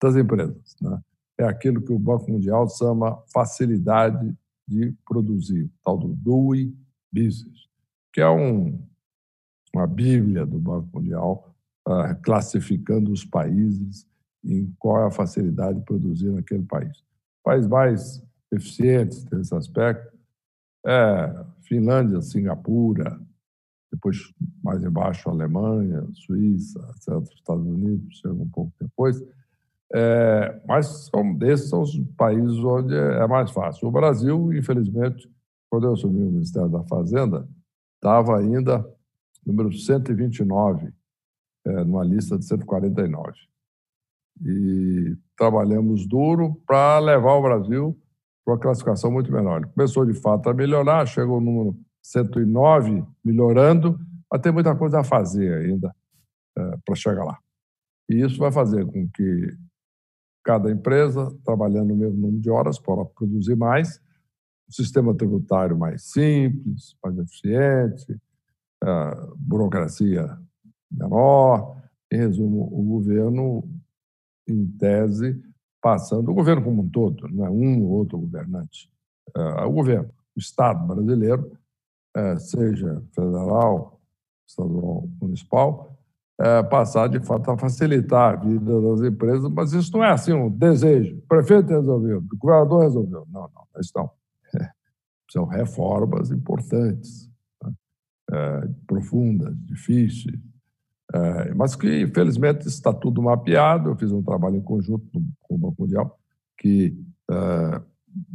S3: das empresas, né? É aquilo que o Banco Mundial chama facilidade de produzir, tal do Doing Business, que é uma bíblia do Banco Mundial, classificando os países em qual é a facilidade de produzir naquele país. Países mais eficientes nesse aspecto Finlândia, Singapura, depois mais embaixo Alemanha, Suíça, etc., Estados Unidos, chega um pouco depois. Mas esses são os países onde é mais fácil. O Brasil, infelizmente, quando eu assumi o Ministério da Fazenda, estava ainda número 129, numa lista de 149. E trabalhamos duro para levar o Brasil para uma classificação muito melhor. Ele começou, de fato, a melhorar, chegou no número 109, melhorando, mas tem muita coisa a fazer ainda para chegar lá. E isso vai fazer com que cada empresa, trabalhando o mesmo número de horas, possa produzir mais, um sistema tributário mais simples, mais eficiente, burocracia menor. Em resumo, o governo, em tese, passando, o governo como um todo, não é um ou outro governante, o governo, o Estado brasileiro, seja federal, estadual, municipal, passar, de fato, a facilitar a vida das empresas, mas isso não é assim um desejo. O prefeito resolveu, o governador resolveu. Não, não. São reformas importantes, profundas, difíceis, mas que, infelizmente, está tudo mapeado. Eu fiz um trabalho em conjunto com o Banco Mundial, que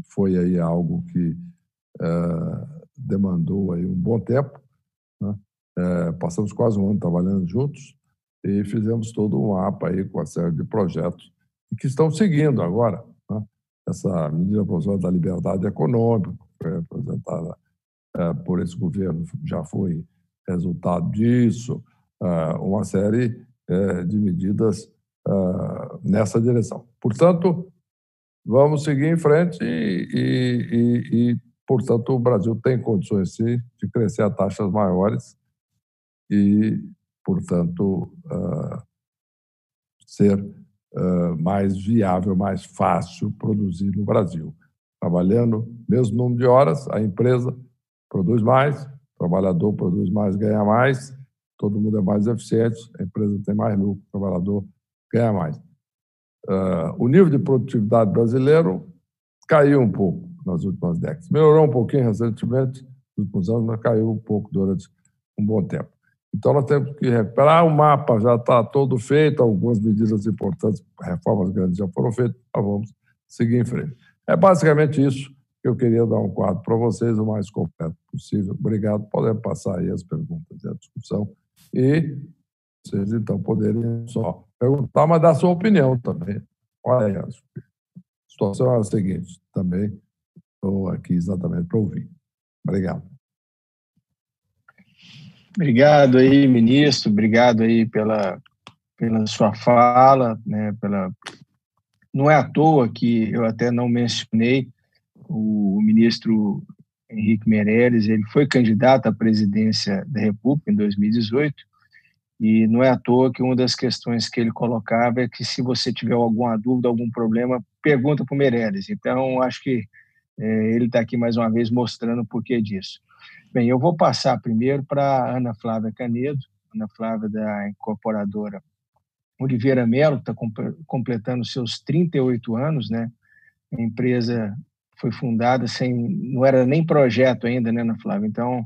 S3: foi aí algo que demandou aí um bom tempo, né? Passamos quase um ano trabalhando juntos e fizemos todo um mapa aí com uma série de projetos que estão seguindo agora, né? Essa medida provisória da liberdade econômica, que foi apresentada por esse governo, já foi resultado disso, uma série de medidas nessa direção. Portanto, vamos seguir em frente e portanto, o Brasil tem condições, sim, de crescer a taxas maiores e, portanto, ser mais viável, mais fácil produzir no Brasil. Trabalhando mesmo número de horas, a empresa produz mais, o trabalhador produz mais, ganha mais, todo mundo é mais eficiente, a empresa tem mais lucro, o trabalhador ganha mais. O nível de produtividade brasileiro caiu um pouco nas últimas décadas. Melhorou um pouquinho recentemente, nos últimos anos, mas caiu um pouco durante um bom tempo. Então, nós temos que recuperar. O mapa já está todo feito, algumas medidas importantes, reformas grandes já foram feitas, mas vamos seguir em frente. É basicamente isso que eu queria dar um quadro para vocês, o mais completo possível. Obrigado. Podem passar aí as perguntas e a discussão. E vocês, então, poderem só perguntar, mas dar sua opinião também. Olha aí, a situação é a seguinte, também estou aqui exatamente para ouvir. Obrigado.
S2: Obrigado aí, ministro, obrigado aí pela sua fala, né, Não é à toa que eu até não mencionei o ministro Henrique Meirelles, ele foi candidato à presidência da República em 2018, e não é à toa que uma das questões que ele colocava é que se você tiver alguma dúvida, algum problema, pergunta para o Meirelles. Então, acho que ele está aqui mais uma vez mostrando o porquê disso. Bem, eu vou passar primeiro para a Ana Flávia Canedo, Ana Flávia da incorporadora Oliveira Melo, que está completando seus 38 anos, né? A empresa foi fundada não era nem projeto ainda, né, Ana Flávia? Então,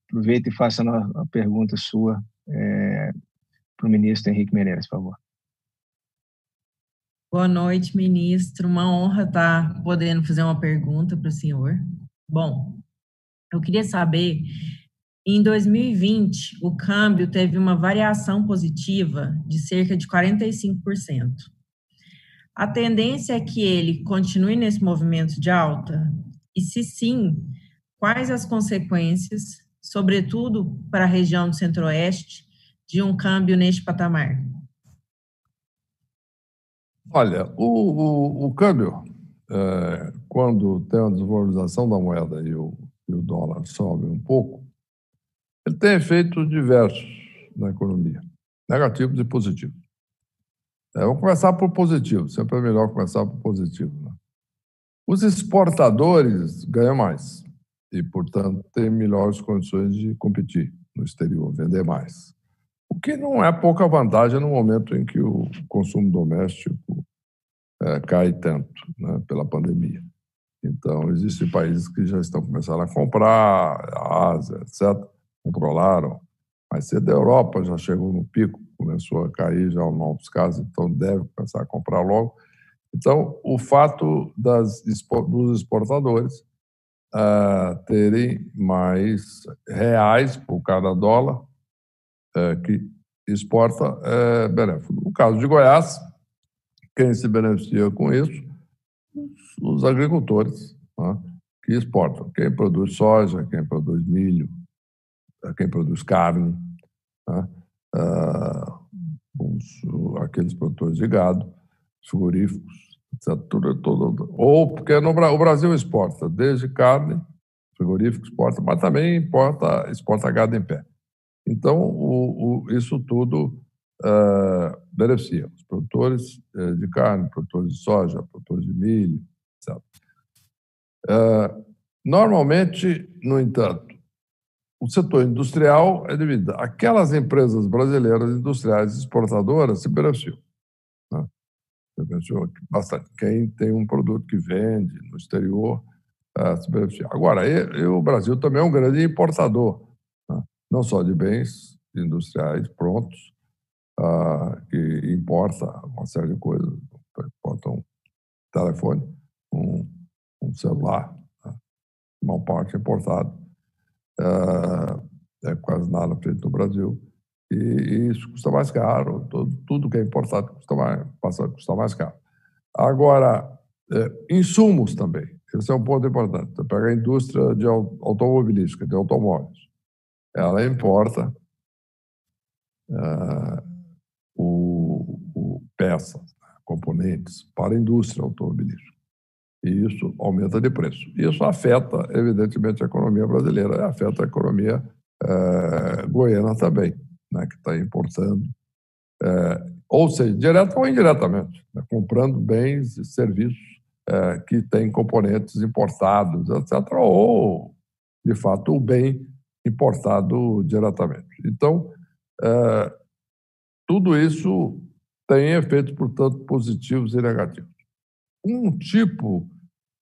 S2: aproveita e faça a pergunta sua para o ministro Henrique Meirelles, por favor.
S5: Boa noite, ministro. Uma honra estar podendo fazer uma pergunta para o senhor. Bom, eu queria saber, em 2020, o câmbio teve uma variação positiva de cerca de 45%. A tendência é que ele continue nesse movimento de alta? E se sim, quais as consequências, sobretudo para a região do Centro-Oeste, de um câmbio neste patamar?
S3: Olha, o câmbio, quando tem uma desvalorização da moeda e o dólar sobe um pouco, ele tem efeitos diversos na economia, negativos e positivos. Vamos começar por positivo, sempre é melhor começar por positivo, né? Os exportadores ganham mais e, portanto, têm melhores condições de competir no exterior, vender mais. O que não é pouca vantagem no momento em que o consumo doméstico cai tanto, né, pela pandemia. Então, existem países que já estão começando a comprar, a Ásia, etc., controlaram. Mas cedo a Europa já chegou no pico, começou a cair já novos casos, então deve começar a comprar logo. Então, o fato dos exportadores terem mais reais por cada dólar que exporta é benéfico. No caso de Goiás, quem se beneficia com isso? Os agricultores, né, que exportam. Quem produz soja, quem produz milho, quem produz carne, né, aqueles produtores de gado, frigoríficos, etc. Tudo. Ou porque o Brasil exporta desde carne, frigorífico exporta, mas também exporta gado em pé. Então, isso tudo beneficia os produtores de carne, produtores de soja, produtores de milho, etc. Normalmente, no entanto, o setor industrial é dividido. Aquelas empresas brasileiras industriais exportadoras se beneficiam, né? Se beneficiam bastante. Quem tem um produto que vende no exterior se beneficia. Agora, o Brasil também é um grande importador, né? Não só de bens industriais prontos, que importa uma série de coisas, importa um telefone, um celular, né? Uma parte importada. Quase nada feito no Brasil, e isso custa mais caro, tudo que é importado passa a custar mais caro. Agora, insumos também, esse é um ponto importante. Você pega a indústria automobilística, de automóveis, ela importa peças, componentes para a indústria automobilística. E isso aumenta de preço. Isso afeta, evidentemente, a economia brasileira, afeta a economia goiana também, né, que está importando, ou seja, direta ou indiretamente, né, comprando bens e serviços que têm componentes importados, etc., ou, de fato, o bem importado diretamente. Então, Tudo isso tem efeitos, portanto, positivos e negativos. Um tipo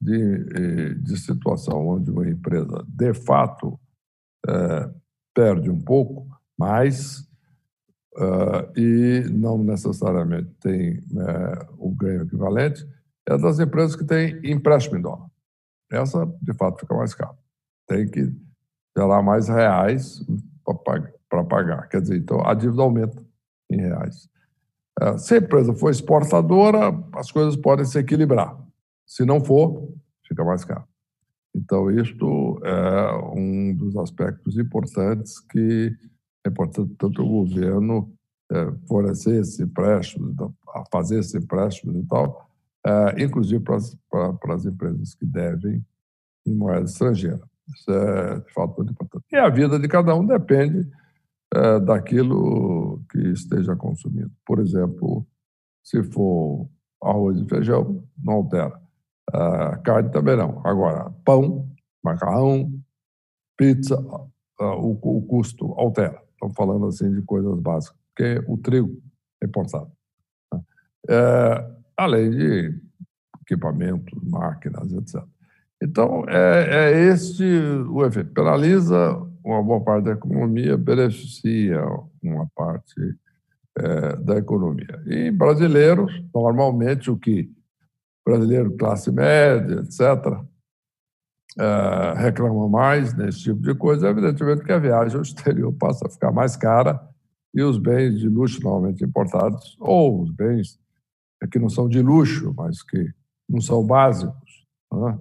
S3: de situação onde uma empresa, de fato, perde um pouco, mas e não necessariamente tem o ganho equivalente, é das empresas que têm empréstimo em dólar. Essa, de fato, fica mais cara. Tem que gerar mais reais para pagar. Quer dizer, então, a dívida aumenta em reais. Se a empresa for exportadora, as coisas podem se equilibrar. Se não for, fica mais caro. Então, isto é um dos aspectos importantes que é importante tanto o governo fornecer esse empréstimo, fazer esse empréstimo e tal, inclusive para as empresas que devem em moeda estrangeira. Isso é, de fato, muito importante. E a vida de cada um depende daquilo que esteja consumindo. Por exemplo, se for arroz e feijão, não altera. Carne também não. Agora, pão, macarrão, pizza, o custo altera. Estamos falando assim de coisas básicas, porque o trigo é importado. Além de equipamentos, máquinas, etc. Então, é este o efeito. Penaliza uma boa parte da economia, beneficia uma parte da economia. E brasileiros, normalmente, brasileiro classe média, etc., reclama mais nesse tipo de coisa, evidentemente que a viagem ao exterior passa a ficar mais cara e os bens de luxo normalmente importados, ou os bens que não são de luxo, mas que não são básicos, né?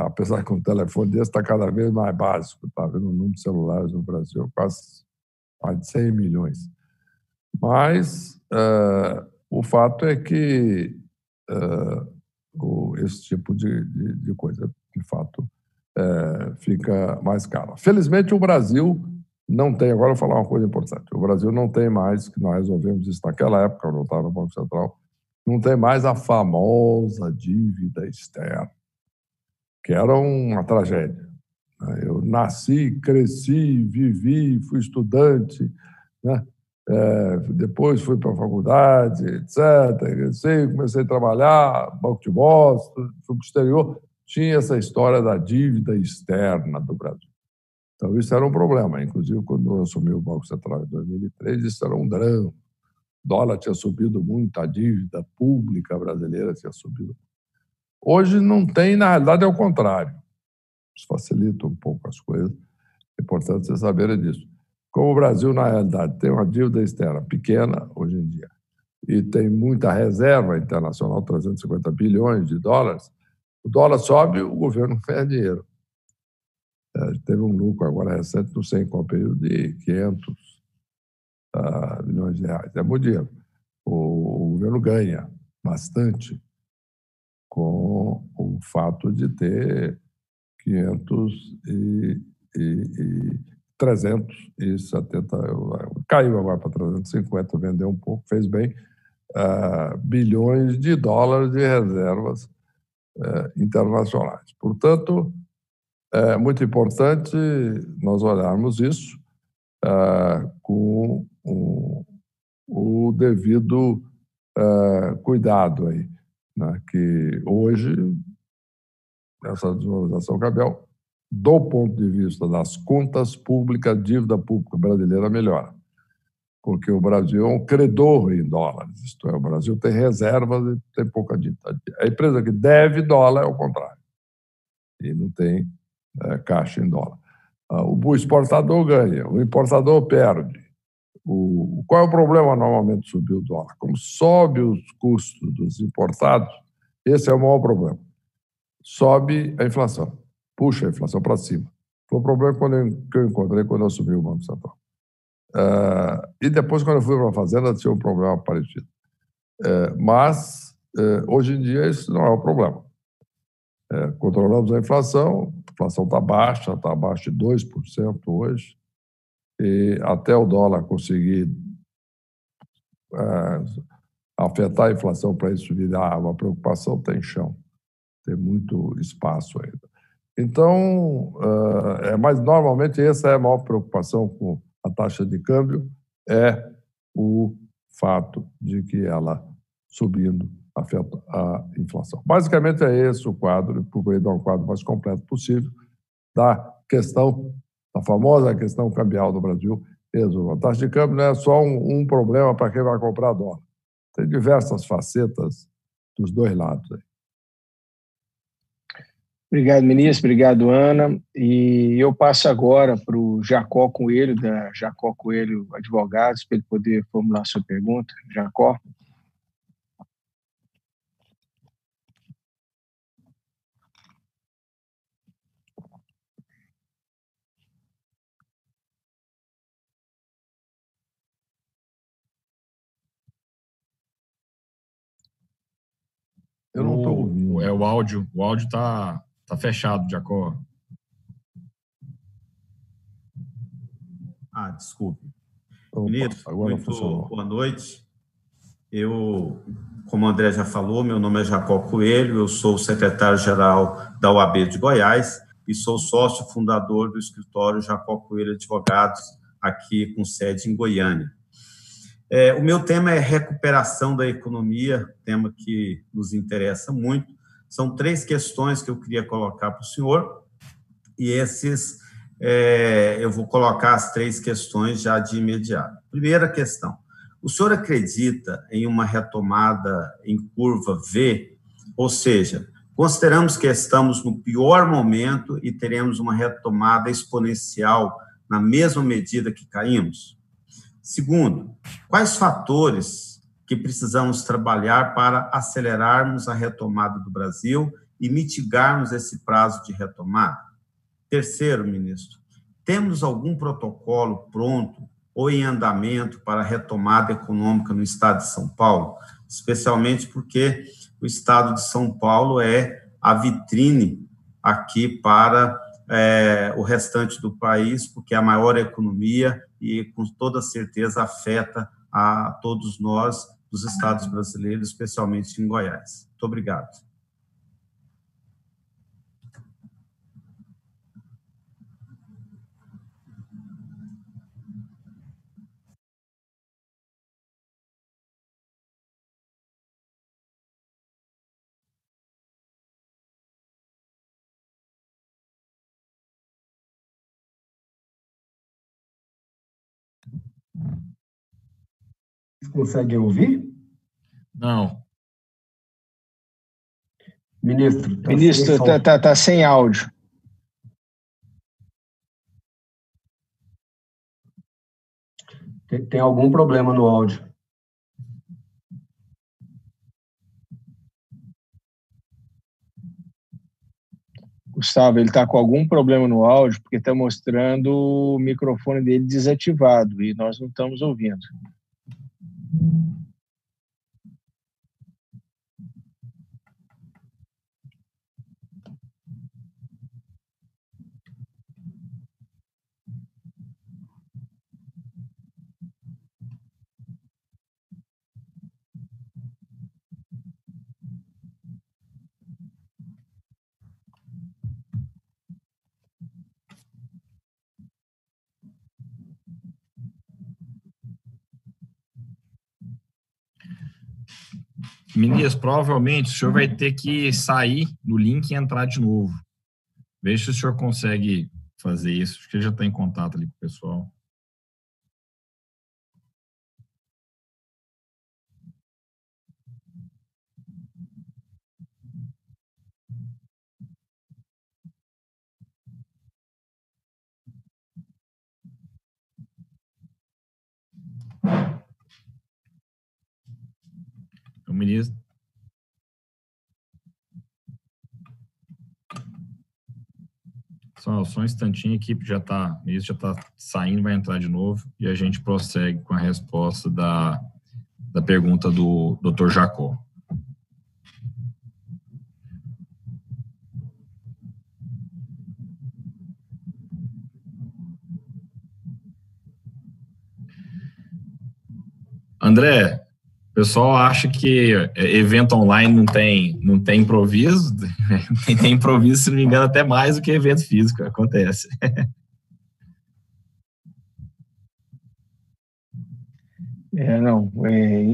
S3: Apesar que um telefone desse está cada vez mais básico, está vendo o número de celulares no Brasil, quase mais de 100 milhões. Mas o fato é que esse tipo de coisa, de fato, fica mais caro. Felizmente, o Brasil não tem, agora eu vou falar uma coisa importante, o Brasil não tem mais, que nós resolvemos isso naquela época, quando eu estava no Banco Central, não tem mais a famosa dívida externa, que era uma tragédia. Eu nasci, cresci, vivi, fui estudante, né? Depois fui para a faculdade, etc. Comecei a trabalhar, Banco de Boston, fui para o exterior. Tinha essa história da dívida externa do Brasil. Então, isso era um problema. Inclusive, quando eu assumi o Banco Central em 2003, isso era um drama. O dólar tinha subido muito, a dívida pública brasileira tinha subido. Hoje não tem, na realidade, é o contrário. Isso facilita um pouco as coisas. É importante vocês saberem disso. Como o Brasil, na realidade, tem uma dívida externa pequena, hoje em dia, e tem muita reserva internacional, 350 bilhões de dólares, o dólar sobe, o governo perde dinheiro. Teve um lucro agora recente, não sei em qual período, de 500 bilhões de reais. É muito dinheiro. O governo ganha bastante com o fato de ter 370, caiu agora para 350, vendeu um pouco, fez bem, bilhões de dólares de reservas internacionais. Portanto, é muito importante nós olharmos isso com o devido cuidado aí, né? Que hoje essa desvalorização cambial, do ponto de vista das contas públicas, dívida pública brasileira melhora, porque o Brasil é um credor em dólares, isto é, o Brasil tem reservas e tem pouca dívida. A empresa que deve dólar é o contrário, e não tem caixa em dólar. O exportador ganha, o importador perde. Qual é o problema normalmente de subir o dólar? Como sobe os custos dos importados, esse é o maior problema. Sobe a inflação, puxa a inflação para cima. Foi o problema que eu encontrei quando eu assumi o Banco Central. E depois, quando eu fui para a Fazenda, tinha um problema parecido. Mas, hoje em dia, isso não é o problema. Controlamos a inflação está baixa, está abaixo de 2% hoje, e até o dólar conseguir afetar a inflação para isso virar uma preocupação, tem chão. Tem muito espaço ainda. Então, mas normalmente essa é a maior preocupação com a taxa de câmbio, é o fato de que ela subindo afeta a inflação. Basicamente é esse o quadro, eu procurei dar um quadro mais completo possível da questão, da famosa questão cambial do Brasil. A taxa de câmbio não é só um problema para quem vai comprar dólar. Tem diversas facetas dos dois lados aí.
S2: Obrigado, ministro. Obrigado, Ana. E eu passo agora para o Jacó Coelho, da Jacó Coelho Advogados, para ele poder formular sua pergunta. Jacó.
S3: Eu não estou ouvindo.
S4: O áudio tá fechado, Jacó.
S6: Desculpe.
S3: Opa,
S6: Ministro,
S3: agora
S6: muito
S3: funcionou.
S6: boa noite. Como o André já falou, meu nome é Jacó Coelho, eu sou o secretário-geral da OAB de Goiás e sou sócio fundador do escritório Jacó Coelho Advogados, aqui com sede em Goiânia. O meu tema é recuperação da economia, tema que nos interessa muito. São 3 questões que eu queria colocar para o senhor, e eu vou colocar as 3 questões já de imediato. Primeira questão, o senhor acredita em uma retomada em curva V? Ou seja, consideramos que estamos no pior momento e teremos uma retomada exponencial na mesma medida que caímos? Segundo, quais fatores que precisamos trabalhar para acelerarmos a retomada do Brasil e mitigarmos esse prazo de retomada? Terceiro, ministro, temos algum protocolo pronto ou em andamento para a retomada econômica no estado de São Paulo? Especialmente porque o estado de São Paulo é a vitrine aqui para o restante do país, porque é a maior economia e, com toda certeza, afeta a todos nós dos estados brasileiros, especialmente em Goiás. Muito obrigado.
S7: Consegue ouvir?
S4: Não.
S7: Ministro,
S2: Tá sem áudio.
S7: Tem algum problema no áudio.
S2: Gustavo, ele está com algum problema no áudio, porque está mostrando o microfone dele desativado e nós não estamos ouvindo.
S4: Ministro, provavelmente o senhor vai ter que sair do link e entrar de novo. Veja se o senhor consegue fazer isso. Acho que ele já está em contato ali com o pessoal. O ministro. Só um instantinho, a equipe já está saindo, vai entrar de novo e a gente prossegue com a resposta da pergunta do Dr. Jacó. André, o pessoal acha que evento online não tem improviso. Tem improviso, se não me engano, até mais do que evento físico. Acontece.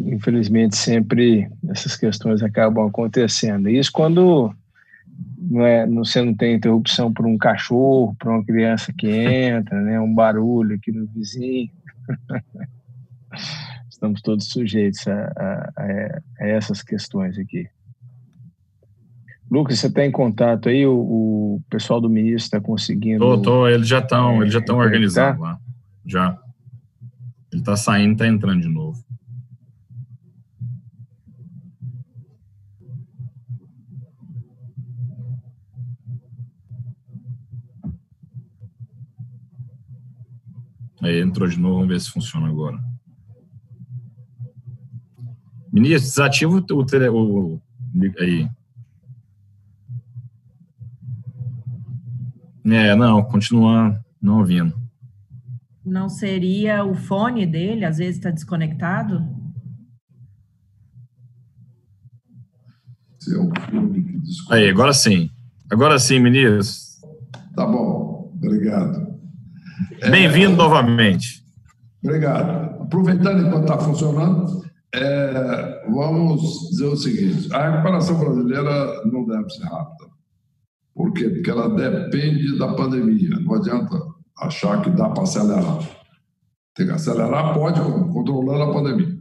S2: Infelizmente sempre essas questões acabam acontecendo. Isso quando você não tem interrupção por um cachorro, por uma criança que entra, né, um barulho aqui no vizinho. Estamos todos sujeitos a essas questões aqui. Lucas, você está em contato aí? O pessoal do ministro está conseguindo...
S4: Eles já estão organizados lá. Já. Ele está saindo e está entrando de novo. Aí entrou de novo, vamos ver se funciona agora. Ministro, desativa o aí. Não, continua não ouvindo.
S5: Não seria o fone dele? Às vezes está desconectado?
S3: Se é o fone que desconecta.
S4: Aí, agora sim. Agora sim, ministro.
S3: Tá bom, obrigado.
S4: Bem-vindo novamente.
S3: Obrigado. Aproveitando enquanto está funcionando, vamos dizer o seguinte: a recuperação brasileira não deve ser rápida. Por quê? Porque ela depende da pandemia. Não adianta achar que dá para acelerar. Tem que acelerar, pode, controlando a pandemia.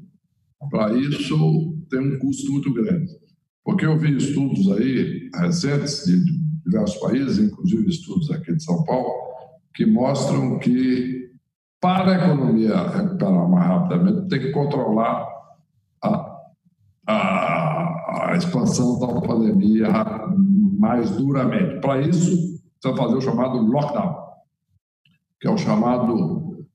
S3: Para isso, tem um custo muito grande. Porque eu vi estudos aí recentes de diversos países, inclusive estudos aqui de São Paulo, que mostram que, para a economia recuperar mais rapidamente, tem que controlar a expansão da pandemia mais duramente. Para isso, precisa fazer o chamado lockdown, que é o chamado,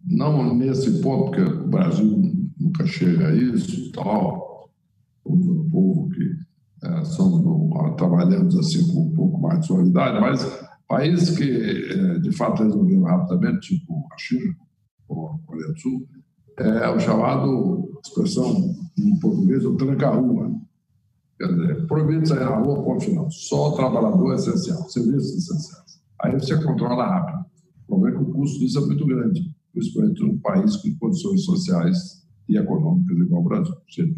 S3: não nesse ponto, porque o Brasil nunca chega a isso, tal, o povo que trabalhamos assim com um pouco mais de solidariedade, mas países que, de fato, resolveram rapidamente, tipo a China ou a Coreia do Sul, é o chamado, expressão em português, o tranca-rua. Quer dizer, proibido sair na rua, ponto final. Só o trabalhador é essencial, serviços essenciais. Aí você controla rápido. O problema é que o custo disso é muito grande, principalmente num país com condições sociais e econômicas igual ao Brasil. Você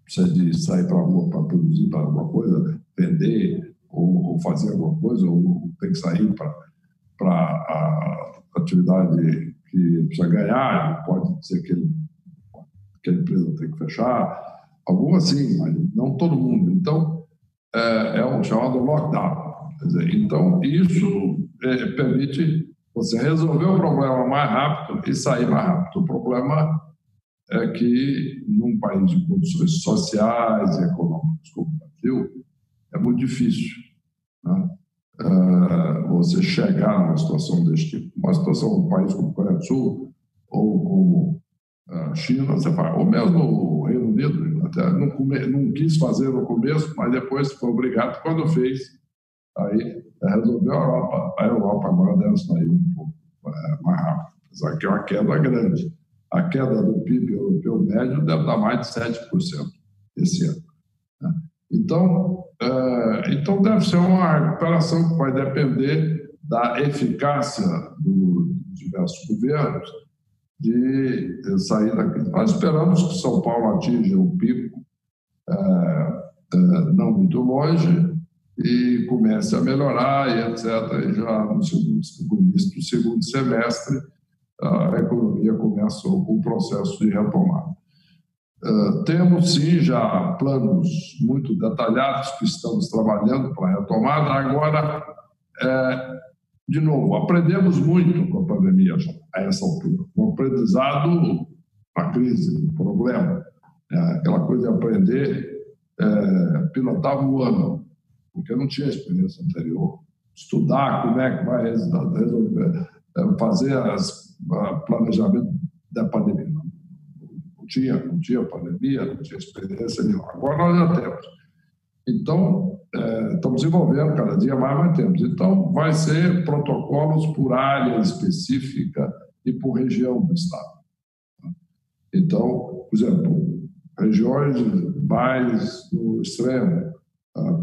S3: precisa de sair para a rua para produzir para alguma coisa, vender ou fazer alguma coisa, ou tem que sair para a atividade que precisa ganhar, pode ser que a empresa tem que fechar, algumas sim, mas não todo mundo. Então, é o chamado lockdown. Quer dizer, então, isso permite você resolver o problema mais rápido e sair mais rápido. O problema é que, num país de condições sociais e econômicas como o Brasil, é muito difícil, né? Você chegar numa situação desse tipo. Uma situação de um país como o Coreia do Sul ou como a China, você faz, ou mesmo o Reino Unido, até não quis fazer no começo, mas depois foi obrigado. Quando fez, aí resolveu a Europa. A Europa agora deve sair um pouco mais rápido, apesar que é uma queda grande. A queda do PIB europeu médio deve dar mais de 7% esse ano, né? Então deve ser uma recuperação que vai depender da eficácia dos diversos governos de sair da crise. Nós esperamos que São Paulo atinja um pico não muito longe e comece a melhorar e etc. E já no segundo semestre a economia começa o processo de retomada. Temos, sim, já planos muito detalhados que estamos trabalhando para a retomada. Agora, de novo, aprendemos muito com a pandemia já, a essa altura. Um aprendizado na crise, o problema. Aquela coisa de aprender, pilotar voando, porque não tinha experiência anterior. Estudar como é que vai resolver, fazer planejamento da pandemia. Não tinha pandemia, não tinha experiência nenhuma. Agora nós já temos. Então, estamos desenvolvendo cada dia mais, mas temos. Então, vai ser protocolos por área específica e por região do Estado. Então, por exemplo, regiões mais no extremo,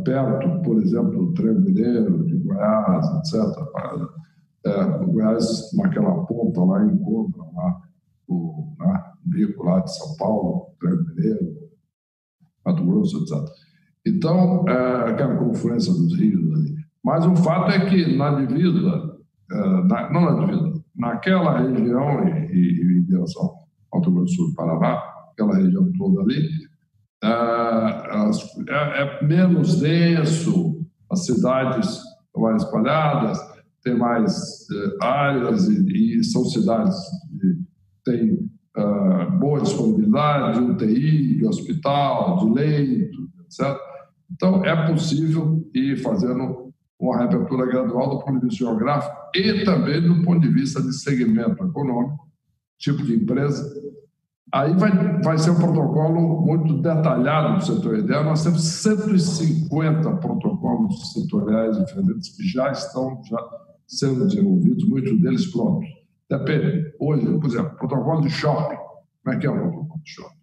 S3: perto, por exemplo, do Triângulo Mineiro, de Goiás, etc. Goiás, naquela ponta lá, encontra lá o bico lá de São Paulo, Rio Mineiro, Mato Grosso, etc. Então, aquela confluência dos rios ali. Mas o fato é que na divisa, naquela região e em direção ao Mato Grosso do Sul do Paraná, aquela região toda ali, é menos denso, as cidades estão mais espalhadas, tem mais áreas e são cidades que têm boa disponibilidade de UTI, de hospital, de leito, etc. Então, é possível ir fazendo uma reabertura gradual do ponto de vista geográfico e também do ponto de vista de segmento econômico, tipo de empresa. Aí vai ser um protocolo muito detalhado do setor ideal. Nós temos 150 protocolos setoriais diferentes que já estão sendo desenvolvidos, muitos deles prontos. Depende. Hoje, por exemplo, protocolo de shopping. Como é que é o protocolo de shopping?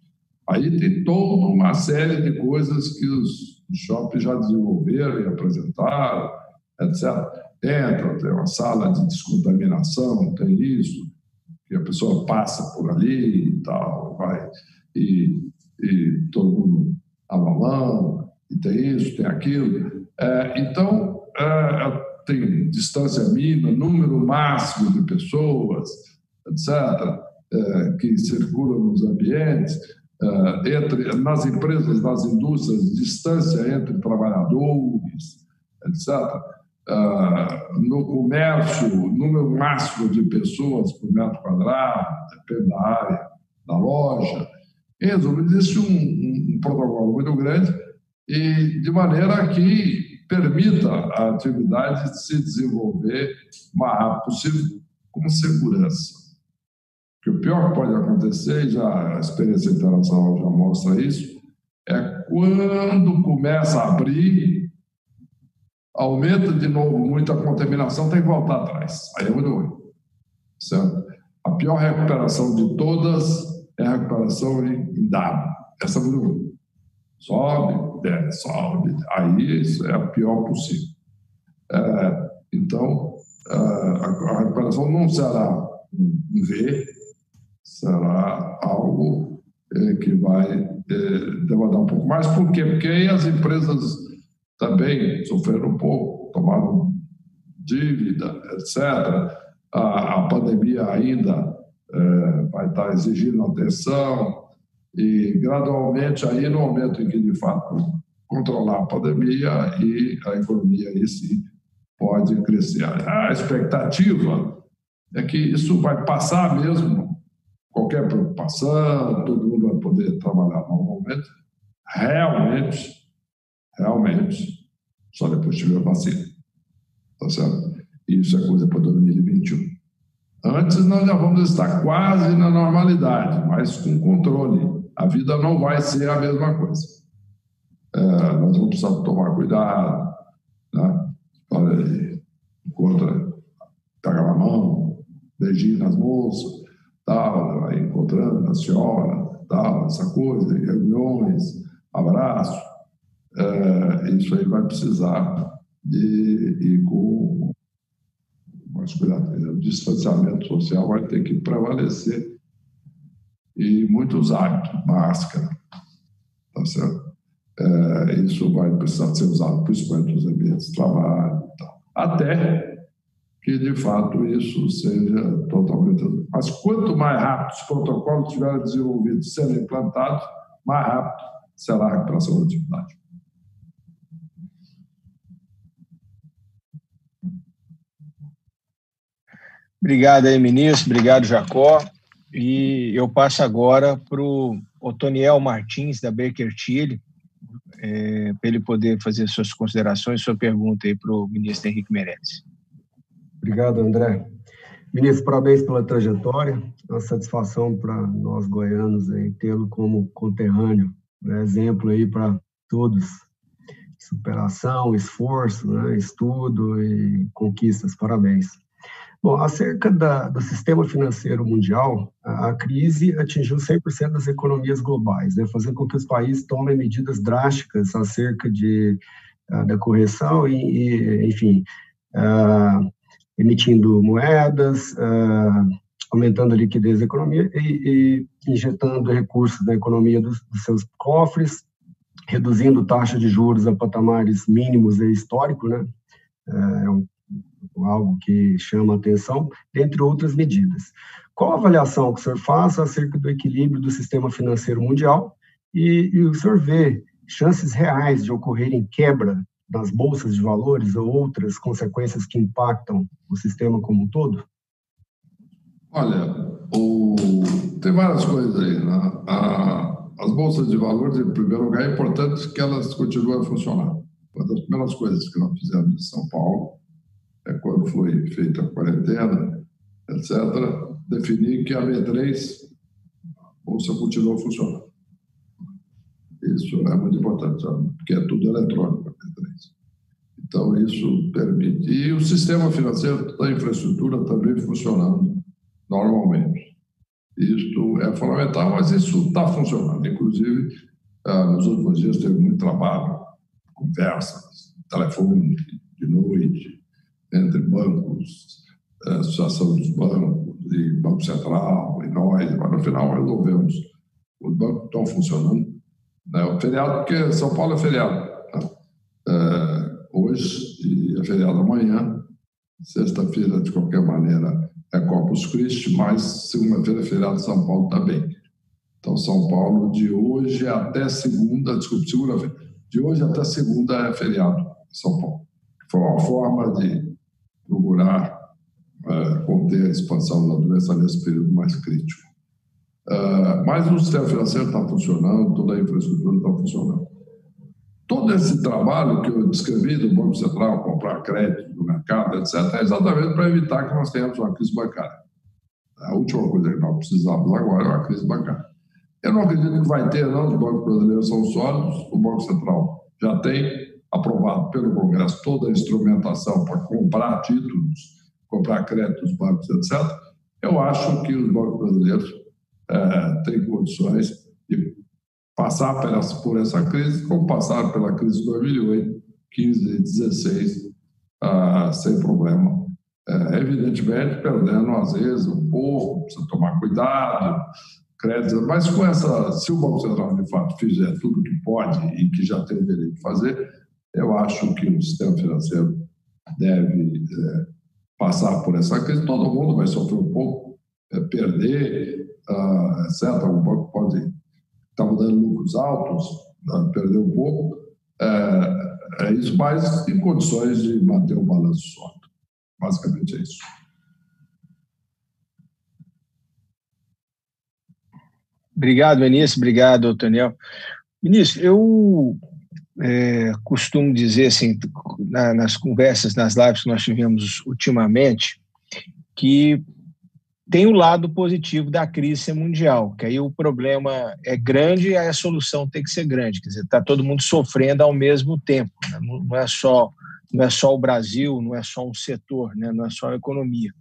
S3: Aí tem toda uma série de coisas que os shoppings já desenvolveram e apresentaram, etc. Tem uma sala de descontaminação, tem isso, que a pessoa passa por ali e tal, vai, e todo mundo lava a mão, e tem isso, tem aquilo. Então, tem distância mínima, número máximo de pessoas, etc., que circulam nos ambientes, nas empresas, nas indústrias, distância entre trabalhadores, etc., no comércio, número máximo de pessoas por metro quadrado, depende da área da loja. Em resumo, existe um protocolo muito grande e de maneira que permita a atividade de se desenvolver o mais rápido possível com segurança. Porque o pior que pode acontecer, já a experiência internacional já mostra isso, é quando começa a abrir, aumenta de novo muito a contaminação, tem que voltar atrás. Aí é muito ruim. Certo? A pior recuperação de todas é a recuperação em dado. Essa é muito ruim. Sobe, desce, sobe. Aí isso é a pior possível. Então, a recuperação não será um V, será algo que vai demandar um pouco mais. Por quê? Porque aí as empresas também sofreram um pouco, tomaram dívida, etc. A pandemia ainda vai estar exigindo atenção e, gradualmente, aí no momento em que, de fato, controlar a pandemia e a economia aí sim pode crescer. A expectativa é que isso vai passar mesmo, qualquer preocupação, todo mundo vai poder trabalhar normalmente. Realmente, só depois tiver vacina. Tá certo? E isso é coisa para 2021. Antes, nós já vamos estar quase na normalidade, mas com controle. A vida não vai ser a mesma coisa. Nós vamos precisar tomar cuidado, né? Pegar na mão, beijinho nas moças, tal, aí encontrando a senhora, tal, essa coisa, reuniões, abraço. Isso aí vai precisar de ir com mais cuidado. O distanciamento social vai ter que prevalecer e muitos hábitos, máscara, tá certo? Isso vai precisar ser usado principalmente nos ambientes de trabalho e tal, até que de fato isso seja totalmente. Mas quanto mais rápido os protocolos estiverem desenvolvidos, sendo implantados, mais rápido será a recuperação da atividade.
S2: Obrigado aí, ministro. Obrigado, Jacó. E eu passo agora para o Otoniel Martins, da Baker Tilly, para ele poder fazer suas considerações, sua pergunta aí para o ministro Henrique Meirelles.
S7: Obrigado, André. Ministro, parabéns pela trajetória. É uma satisfação para nós goianos aí tê-lo como conterrâneo, né? Exemplo aí para todos. Superação, esforço, né? Estudo e conquistas. Parabéns. Bom, acerca do sistema financeiro mundial, a crise atingiu 100% das economias globais, né, fazendo com que os países tomem medidas drásticas acerca da correção enfim, emitindo moedas, aumentando a liquidez da economia e injetando recursos na economia dos seus cofres, reduzindo taxa de juros a patamares mínimos e históricos, né? Algo que chama a atenção, entre outras medidas. Qual a avaliação que o senhor faz acerca do equilíbrio do sistema financeiro mundial e o senhor vê chances reais de ocorrerem quebra nas bolsas de valores ou outras consequências que impactam o sistema como um todo?
S3: Olha, tem várias coisas aí, né? As bolsas de valores, em primeiro lugar, é importante que elas continuem a funcionar. Uma das primeiras coisas que nós fizemos em São Paulo, quando foi feita a quarentena, etc., definir que a B3, a bolsa continuou funcionando. Isso é muito importante, sabe? Porque é tudo eletrônico, a B3. Então, isso permite. E o sistema financeiro da infraestrutura também funcionando normalmente. Isso é fundamental, mas isso está funcionando. Inclusive, nos últimos dias teve muito trabalho, conversas, telefone, de noite, entre bancos, Associação dos Bancos e Banco Central e nós, mas no final resolvemos. Os bancos estão funcionando. O feriado, porque São Paulo é feriado, né? Hoje e é feriado amanhã, sexta-feira, de qualquer maneira, é Corpus Christi, mas segunda-feira é feriado de São Paulo também. Então, São Paulo, de hoje até segunda, segunda-feira, de hoje até segunda é feriado em São Paulo. Foi uma forma de procurar conter a expansão da doença nesse período mais crítico. Mas o sistema financeiro está funcionando, toda a infraestrutura está funcionando. Todo esse trabalho que eu descrevi do Banco Central, comprar crédito do mercado, etc., é exatamente para evitar que nós tenhamos uma crise bancária. A última coisa que nós precisamos agora é uma crise bancária. Eu não acredito que vai ter, não. Os bancos brasileiros são sólidos. O Banco Central já tem aprovado pelo Congresso toda a instrumentação para comprar títulos, comprar créditos dos bancos, etc. Eu acho que os bancos brasileiros têm condições de passar por essa crise, como passaram pela crise de 2008, 15 e 16, sem problema. Evidentemente, perdendo, às vezes, um pouco, precisa tomar cuidado, créditos, mas com se o Banco Central, de fato, fizer tudo o que pode e que já tem direito de fazer, eu acho que o sistema financeiro deve passar por essa crise. Todo mundo vai sofrer um pouco, perder, etc. O banco pode estar dando lucros altos, perder um pouco, é isso, mas em condições de manter o balanço sólido. Basicamente é isso.
S2: Obrigado, Vinícius. Obrigado, Daniel. Vinícius, eu costumo dizer, assim, nas conversas, nas lives que nós tivemos ultimamente, que tem o lado positivo da crise mundial, que aí o problema é grande e a solução tem que ser grande. Quer dizer, está todo mundo sofrendo ao mesmo tempo, né? Não é só o Brasil, não é só um setor, né? Não é só a economia.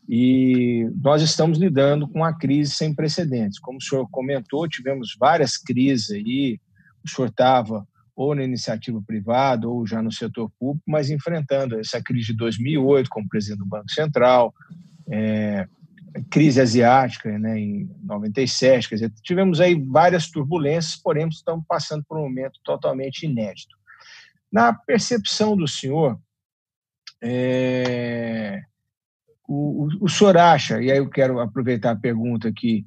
S2: E nós estamos lidando com uma crise sem precedentes. Como o senhor comentou, tivemos várias crises aí, o senhor estava ou na iniciativa privada ou já no setor público, mas enfrentando essa crise de 2008 como presidente do Banco Central, crise asiática, né, em 97, quer dizer, tivemos aí várias turbulências, porém estamos passando por um momento totalmente inédito. Na percepção do senhor, o senhor acha, e aí eu quero aproveitar a pergunta aqui,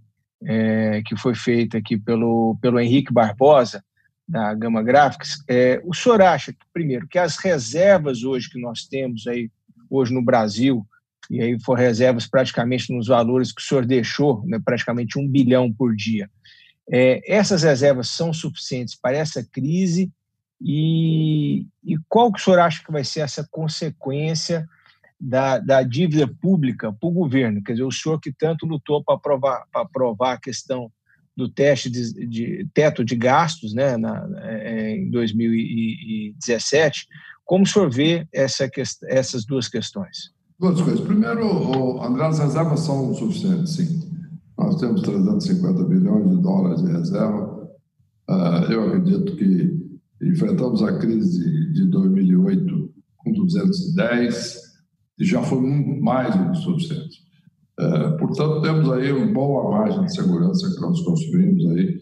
S2: que foi feita aqui pelo Henrique Barbosa, da Gama Graphics, o senhor acha, primeiro, que as reservas hoje que nós temos aí, hoje no Brasil, e aí foram reservas praticamente nos valores que o senhor deixou, né, praticamente 1 bilhão por dia. Essas reservas são suficientes para essa crise e qual que o senhor acha que vai ser essa consequência da dívida pública para o governo? Quer dizer, o senhor que tanto lutou para aprovar a questão do teto de gastos, né, em 2017, como o senhor vê essas duas questões?
S3: Duas coisas. Primeiro, André, as reservas são suficientes, sim. Nós temos 350 bilhões de dólares de reserva. Eu acredito que enfrentamos a crise de 2008 com 210 e já foi muito mais do que suficiente. Portanto, temos aí uma boa margem de segurança que nós construímos aí,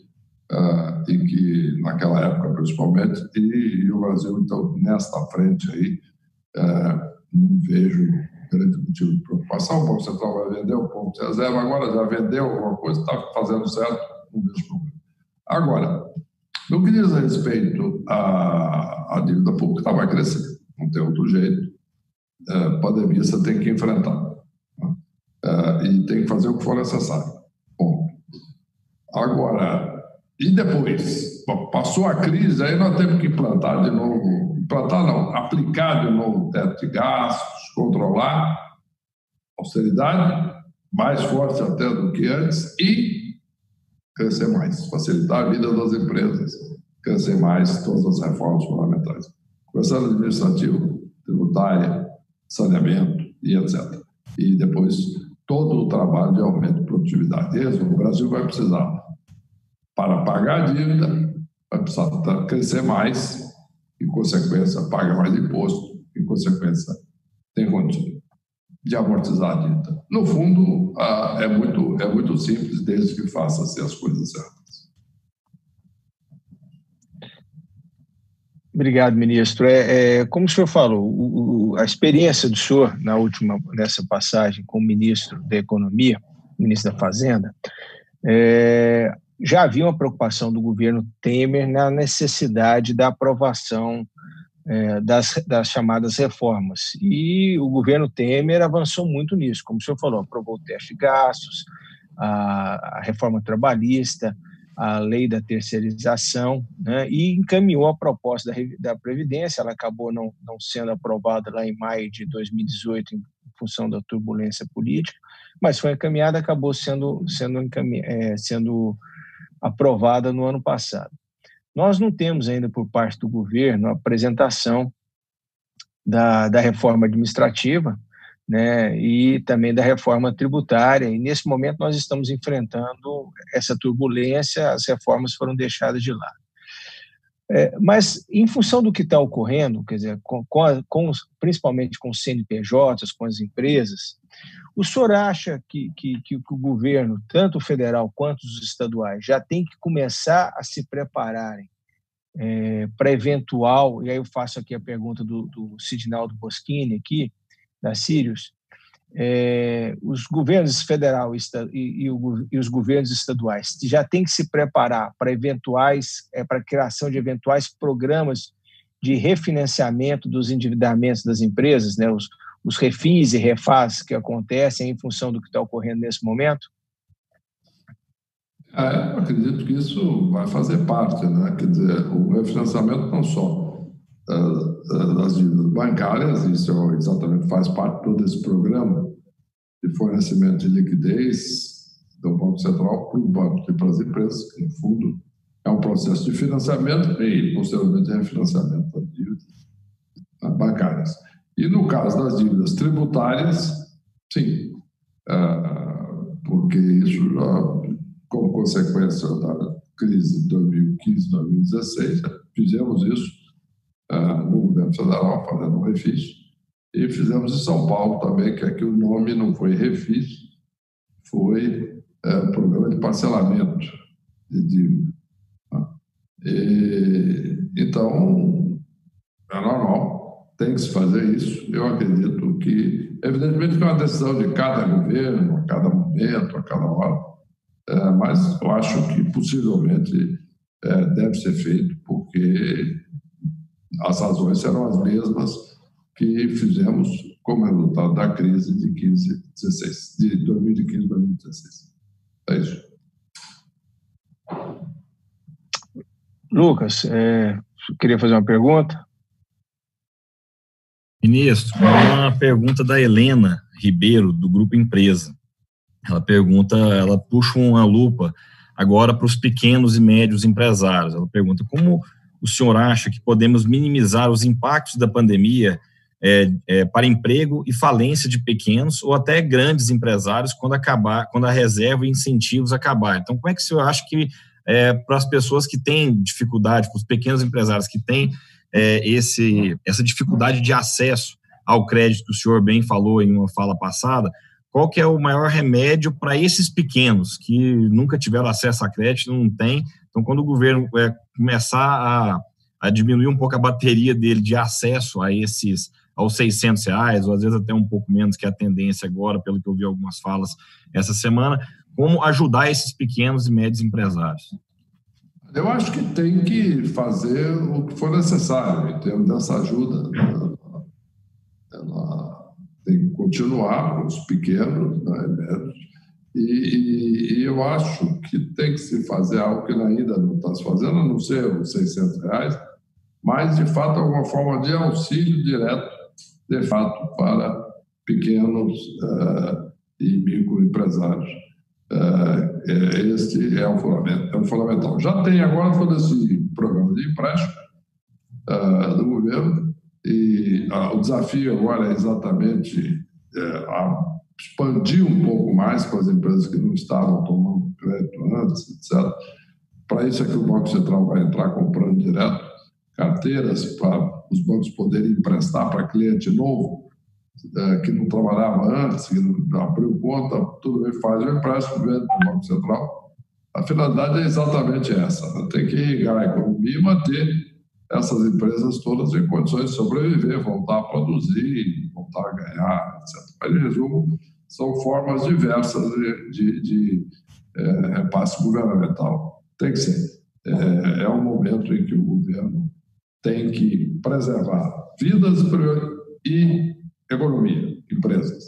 S3: e que naquela época principalmente, e o Brasil, então, nesta frente aí, não vejo grande motivo de preocupação. O Banco Central vai vender o ponto de reserva, agora já vendeu alguma coisa, está fazendo certo, não vejo problema. Agora, no que diz respeito à dívida pública, vai crescer, não tem outro jeito. Pandemia você tem que enfrentar, e tem que fazer o que for necessário. Bom, agora, e depois? Passou a crise, aí nós temos que implantar de novo, aplicar de novo o teto de gastos, controlar, austeridade, mais forte até do que antes, e crescer mais, facilitar a vida das empresas, crescer mais todas as reformas fundamentais. Começando administrativo, tributária, saneamento e etc. E depois todo o trabalho de aumento de produtividade. O Brasil vai precisar, para pagar a dívida, vai precisar crescer mais, em consequência, paga mais imposto, em consequência, tem condição de amortizar a dívida. No fundo, é muito simples, desde que faça-se as coisas certas.
S2: Obrigado, ministro. Como o senhor falou, a experiência do senhor nessa passagem como ministro da Economia, ministro da Fazenda, já havia uma preocupação do governo Temer na necessidade da aprovação das chamadas reformas. E o governo Temer avançou muito nisso, como o senhor falou, aprovou o teto de gastos, a reforma trabalhista, a lei da terceirização, né, e encaminhou a proposta da Previdência. Ela acabou não sendo aprovada lá em maio de 2018 em função da turbulência política, mas foi encaminhada, acabou sendo aprovada no ano passado. Nós não temos ainda por parte do governo a apresentação da reforma administrativa, né, e também da reforma tributária, e nesse momento nós estamos enfrentando essa turbulência, as reformas foram deixadas de lado. Mas, em função do que está ocorrendo, quer dizer, principalmente com os CNPJs, com as empresas, o senhor acha que o governo, tanto o federal quanto os estaduais, já tem que começar a se prepararem para eventual, e aí eu faço aqui a pergunta do Sidnaldo Boschini aqui, da Sirius, os governos federal e os governos estaduais já têm que se preparar para para a criação de eventuais programas de refinanciamento dos endividamentos das empresas, né, os refis e refás que acontecem em função do que está ocorrendo nesse momento?
S3: Eu acredito que isso vai fazer parte, né? Quer dizer, o refinanciamento não só das dívidas bancárias, isso exatamente faz parte de todo esse programa de fornecimento de liquidez do Banco Central para o banco e para as empresas, que, no fundo, é um processo de financiamento e, posteriormente, de refinanciamento das dívidas bancárias. E, no caso das dívidas tributárias, sim, porque isso, como consequência da crise de 2015, 2016, fizemos isso no governo federal, fazendo um refis, e fizemos em São Paulo também, que aqui o nome não foi refis, foi programa de parcelamento de dívida. Então, é normal, tem que se fazer isso. Eu acredito que, evidentemente, que é uma decisão de cada governo, a cada momento, a cada hora, mas eu acho que possivelmente deve ser feito, porque as razões serão as mesmas que fizemos como resultado da crise de 2015 e 2016. É isso.
S2: Lucas, queria fazer uma pergunta?
S4: Ministro, uma pergunta da Helena Ribeiro, do Grupo Empresa. Ela puxa uma lupa agora para os pequenos e médios empresários. Ela pergunta como o senhor acha que podemos minimizar os impactos da pandemia para emprego e falência de pequenos ou até grandes empresários quando a reserva e incentivos acabar. Então, como é que o senhor acha que para as pessoas que têm dificuldade, para os pequenos empresários que têm essa dificuldade de acesso ao crédito que o senhor bem falou em uma fala passada, qual que é o maior remédio para esses pequenos que nunca tiveram acesso a crédito, não tem. Então, quando o governo começar a diminuir um pouco a bateria dele de acesso aos R$600, ou às vezes até um pouco menos, que é a tendência agora, pelo que eu vi algumas falas essa semana, como ajudar esses pequenos e médios empresários?
S3: Eu acho que tem que fazer o que for necessário em termos dessa ajuda. Ela tem que continuar com os pequenos, né, e eu acho que tem que se fazer algo que ainda não está se fazendo, a não ser os R$600, mas, de fato, alguma forma de auxílio direto, de fato, para pequenos e microempresários. Este é o fundamental. Já tem agora todo esse programa de empréstimo do governo, e o desafio agora é exatamente expandir um pouco mais para as empresas que não estavam tomando crédito antes, etc. Para isso é que o Banco Central vai entrar comprando direto carteiras para os bancos poderem emprestar para cliente novo, que não trabalhava antes, que não abriu conta, tudo bem, faz o empréstimo, vende para o Banco Central. A finalidade é exatamente essa, né? Tem que irrigar a economia e manter essas empresas todas em condições de sobreviver, voltar a produzir, voltar a ganhar, etc. Mas, em resumo, são formas diversas de repasse governamental. Tem que ser. É um momento em que o governo tem que preservar vidas e economia, empresas,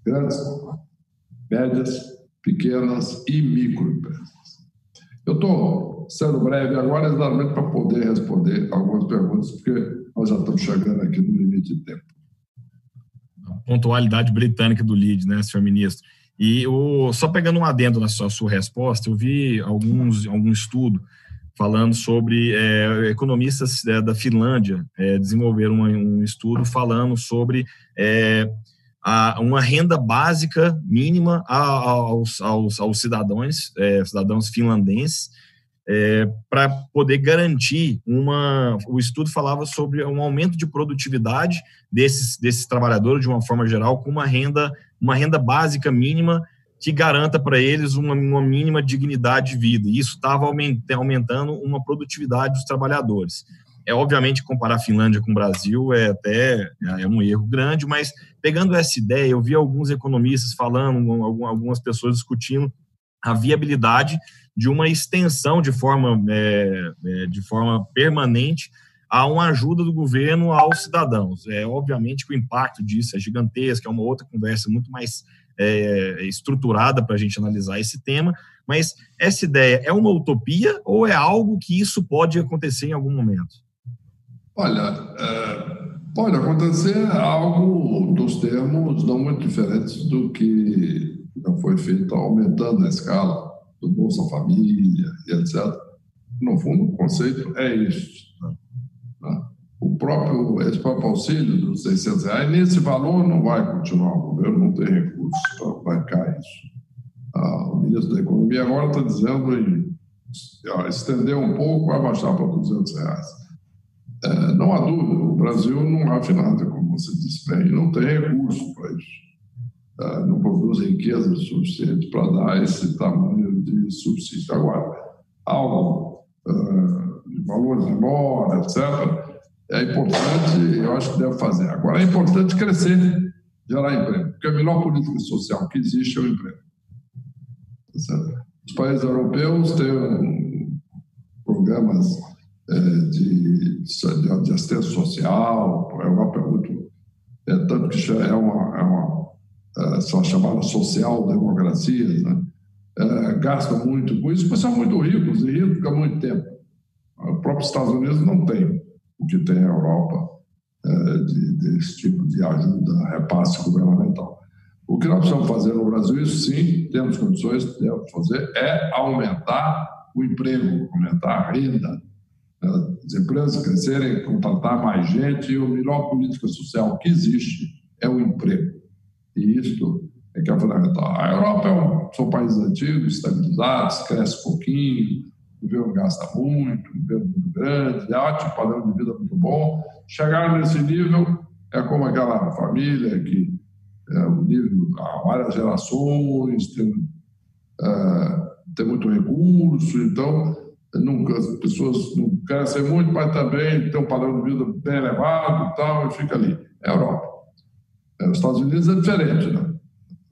S3: grandes, médias, pequenas e microempresas. Eu estou sendo breve agora exatamente para poder responder algumas perguntas, porque nós já estamos chegando aqui no limite de tempo.
S4: A pontualidade britânica do LEAD, né, senhor ministro? E só pegando um adendo na sua resposta, eu vi algum estudo falando sobre economistas da Finlândia desenvolveram um estudo falando sobre uma renda básica mínima aos cidadãos finlandeses, para poder garantir o estudo falava sobre um aumento de produtividade desses trabalhadores de uma forma geral, com uma renda básica mínima que garanta para eles uma mínima dignidade de vida. E isso estava aumentando uma produtividade dos trabalhadores. Obviamente, comparar a Finlândia com o Brasil é um erro grande, mas pegando essa ideia, eu vi alguns economistas falando, algumas pessoas discutindo a viabilidade de uma extensão de forma permanente a uma ajuda do governo aos cidadãos. Obviamente que o impacto disso é gigantesco, é uma outra conversa muito mais estruturada para a gente analisar esse tema, mas essa ideia é uma utopia ou é algo que isso pode acontecer em algum momento?
S3: Olha, pode acontecer algo dos termos não muito diferentes do que já foi feito, aumentando a escala do Bolsa Família e etc. No fundo, o conceito é isso. Né? Esse próprio auxílio dos R$600, nesse valor não vai continuar, o governo não tem recursos para bancar isso. O ministro da Economia agora está dizendo em estender um pouco, vai baixar para R$200. Não há dúvida, o Brasil não há finança, como você disse bem, não tem recurso para isso. Não produz riqueza suficiente para dar esse tamanho de subsídio. Agora, algo de valores menores, etc., é importante, eu acho que deve fazer. Agora, é importante crescer, gerar emprego, porque a melhor política social que existe é o emprego. Os países europeus têm programas de assistência social, a Europa é muito... tanto que são chamadas social-democracias, né? Gastam muito com isso, mas são muito ricos, e ricos há muito tempo. Os próprios Estados Unidos não tem o que tem a Europa desse tipo de ajuda, repasse governamental. O que nós precisamos fazer no Brasil, isso sim, temos condições de fazer, é aumentar o emprego, aumentar a renda, as empresas crescerem, contratar mais gente, e a melhor política social que existe é o emprego. E isso é que é fundamental. A Europa são países antigos, estabilizados, cresce pouquinho, o governo gasta muito, o governo muito grande, ótimo, padrão de vida muito bom. Chegar nesse nível é como aquela família que o nível, há várias gerações, tem muito recurso, então as pessoas não crescem muito, mas também tem um padrão de vida bem elevado e tal, e fica ali. É a Europa. Os Estados Unidos é diferente, né?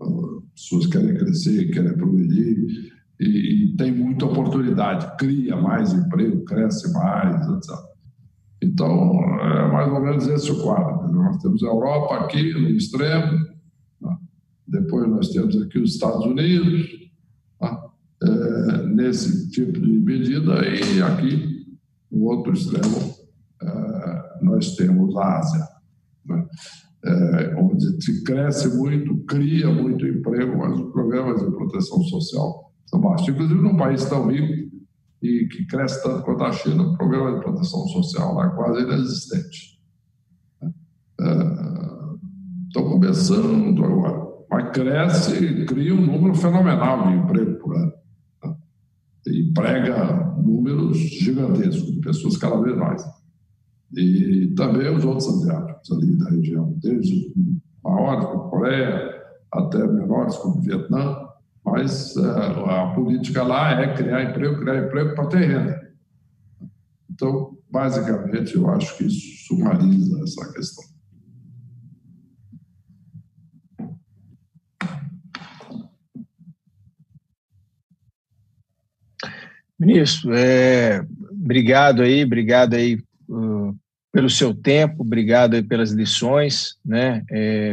S3: As pessoas querem crescer, querem progredir e tem muita oportunidade, cria mais emprego, cresce mais, etc. Então, é mais ou menos esse o quadro. Nós temos a Europa aqui no extremo, depois nós temos aqui os Estados Unidos, nesse tipo de medida, e aqui, no outro extremo, nós temos a Ásia, né? Onde se cresce muito, cria muito emprego, mas os programas de proteção social são baixos. Inclusive, num país tão rico e que cresce tanto quanto a China, o programa de proteção social lá é quase inexistente. Estão começando agora, mas cresce e cria um número fenomenal de emprego por ano. E prega números gigantescos de pessoas cada vez mais. E também os outros asiáticos ali da região, desde maiores como a Coreia até menores como o Vietnã, mas a política lá é criar emprego para ter renda. Então, basicamente, eu acho que isso sumariza essa questão.
S2: Ministro, obrigado aí pelo seu tempo, obrigado aí pelas lições, né?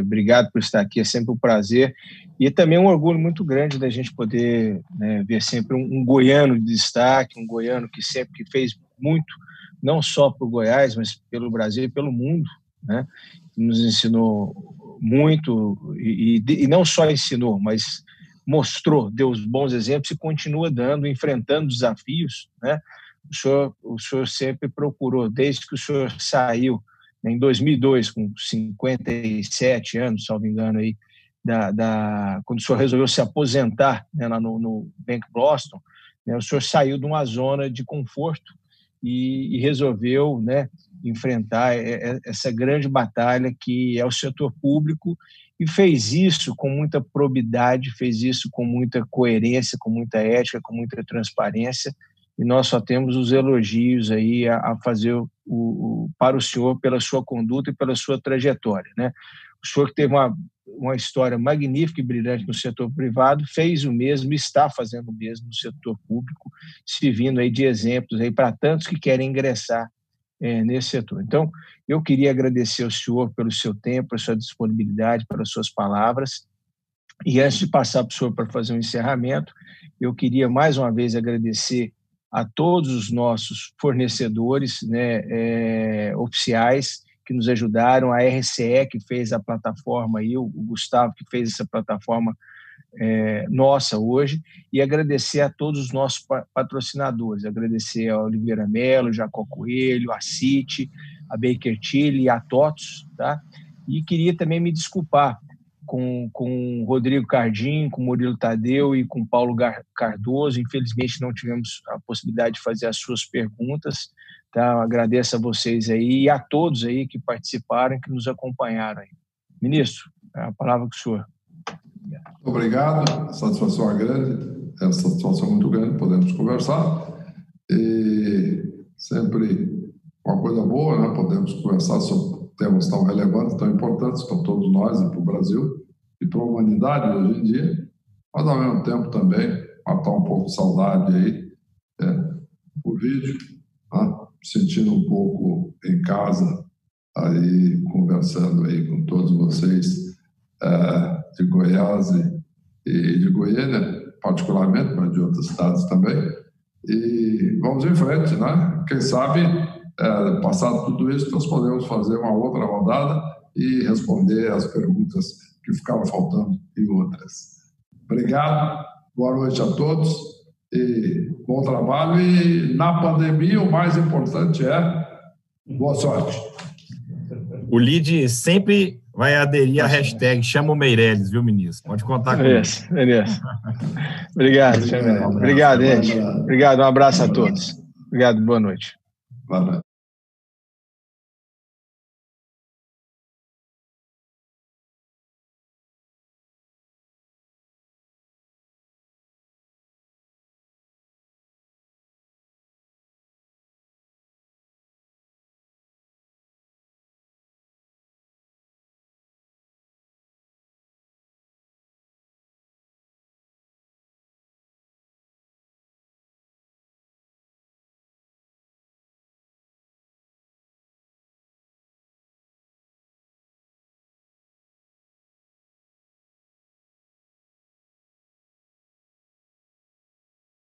S2: Obrigado por estar aqui, é sempre um prazer e também um orgulho muito grande da gente poder, né, ver sempre um goiano de destaque, um goiano que sempre fez muito, não só para o Goiás, mas pelo Brasil e pelo mundo, né? Nos ensinou muito e não só ensinou, mas mostrou, deu os bons exemplos e continua dando, enfrentando desafios, né? O senhor sempre procurou, desde que o senhor saiu, né, em 2002, com 57 anos, salvo engano, aí, quando o senhor resolveu se aposentar, né, lá no Bank Boston, né, o senhor saiu de uma zona de conforto e resolveu, né, enfrentar essa grande batalha que é o setor público e fez isso com muita probidade, fez isso com muita coerência, com muita ética, com muita transparência, e nós só temos os elogios aí a fazer para o senhor pela sua conduta e pela sua trajetória, né? O senhor que teve uma história magnífica e brilhante no setor privado, fez o mesmo, está fazendo o mesmo no setor público, servindo aí de exemplos aí para tantos que querem ingressar nesse setor. Então, eu queria agradecer ao senhor pelo seu tempo, pela sua disponibilidade, pelas suas palavras, e antes de passar para o senhor para fazer um encerramento, eu queria mais uma vez agradecer a todos os nossos fornecedores, né, oficiais que nos ajudaram, a RCE que fez a plataforma, aí, o Gustavo que fez essa plataforma nossa hoje, e agradecer a todos os nossos patrocinadores, agradecer a Oliveira Melo, Jacó Coelho, a Citi, a Baker Tilly e a TOTS, tá? E queria também me desculpar com o Rodrigo Cardim, com o Murilo Tadeu e com o Paulo Cardoso. Infelizmente não tivemos a possibilidade de fazer as suas perguntas, tá? Agradeço a vocês aí e a todos aí que participaram, que nos acompanharam aí. Ministro, a palavra com o senhor.
S3: Obrigado, a satisfação é grande, é uma satisfação muito grande, podemos conversar, e sempre uma coisa boa, né? Podemos conversar sobre temas tão relevantes, tão importantes para todos nós e para o Brasil e para a humanidade hoje em dia, mas ao mesmo tempo também matar um pouco de saudade aí por vídeo, né? Sentindo um pouco em casa, aí conversando aí com todos vocês de Goiás e de Goiânia, particularmente, mas de outras cidades também. E vamos em frente, né? Quem sabe, passado tudo isso, nós podemos fazer uma outra rodada e responder as perguntas que ficaram faltando e outras. Obrigado, boa noite a todos e bom trabalho. E na pandemia, o mais importante é boa sorte.
S4: O LIDE sempre vai aderir à hashtag Chama o Meirelles, viu, ministro? Pode contar com isso.
S2: Beleza. Obrigado, senhor Meirelles. Obrigado, gente. Obrigado, um abraço a todos. Obrigado, boa noite.
S3: Boa noite.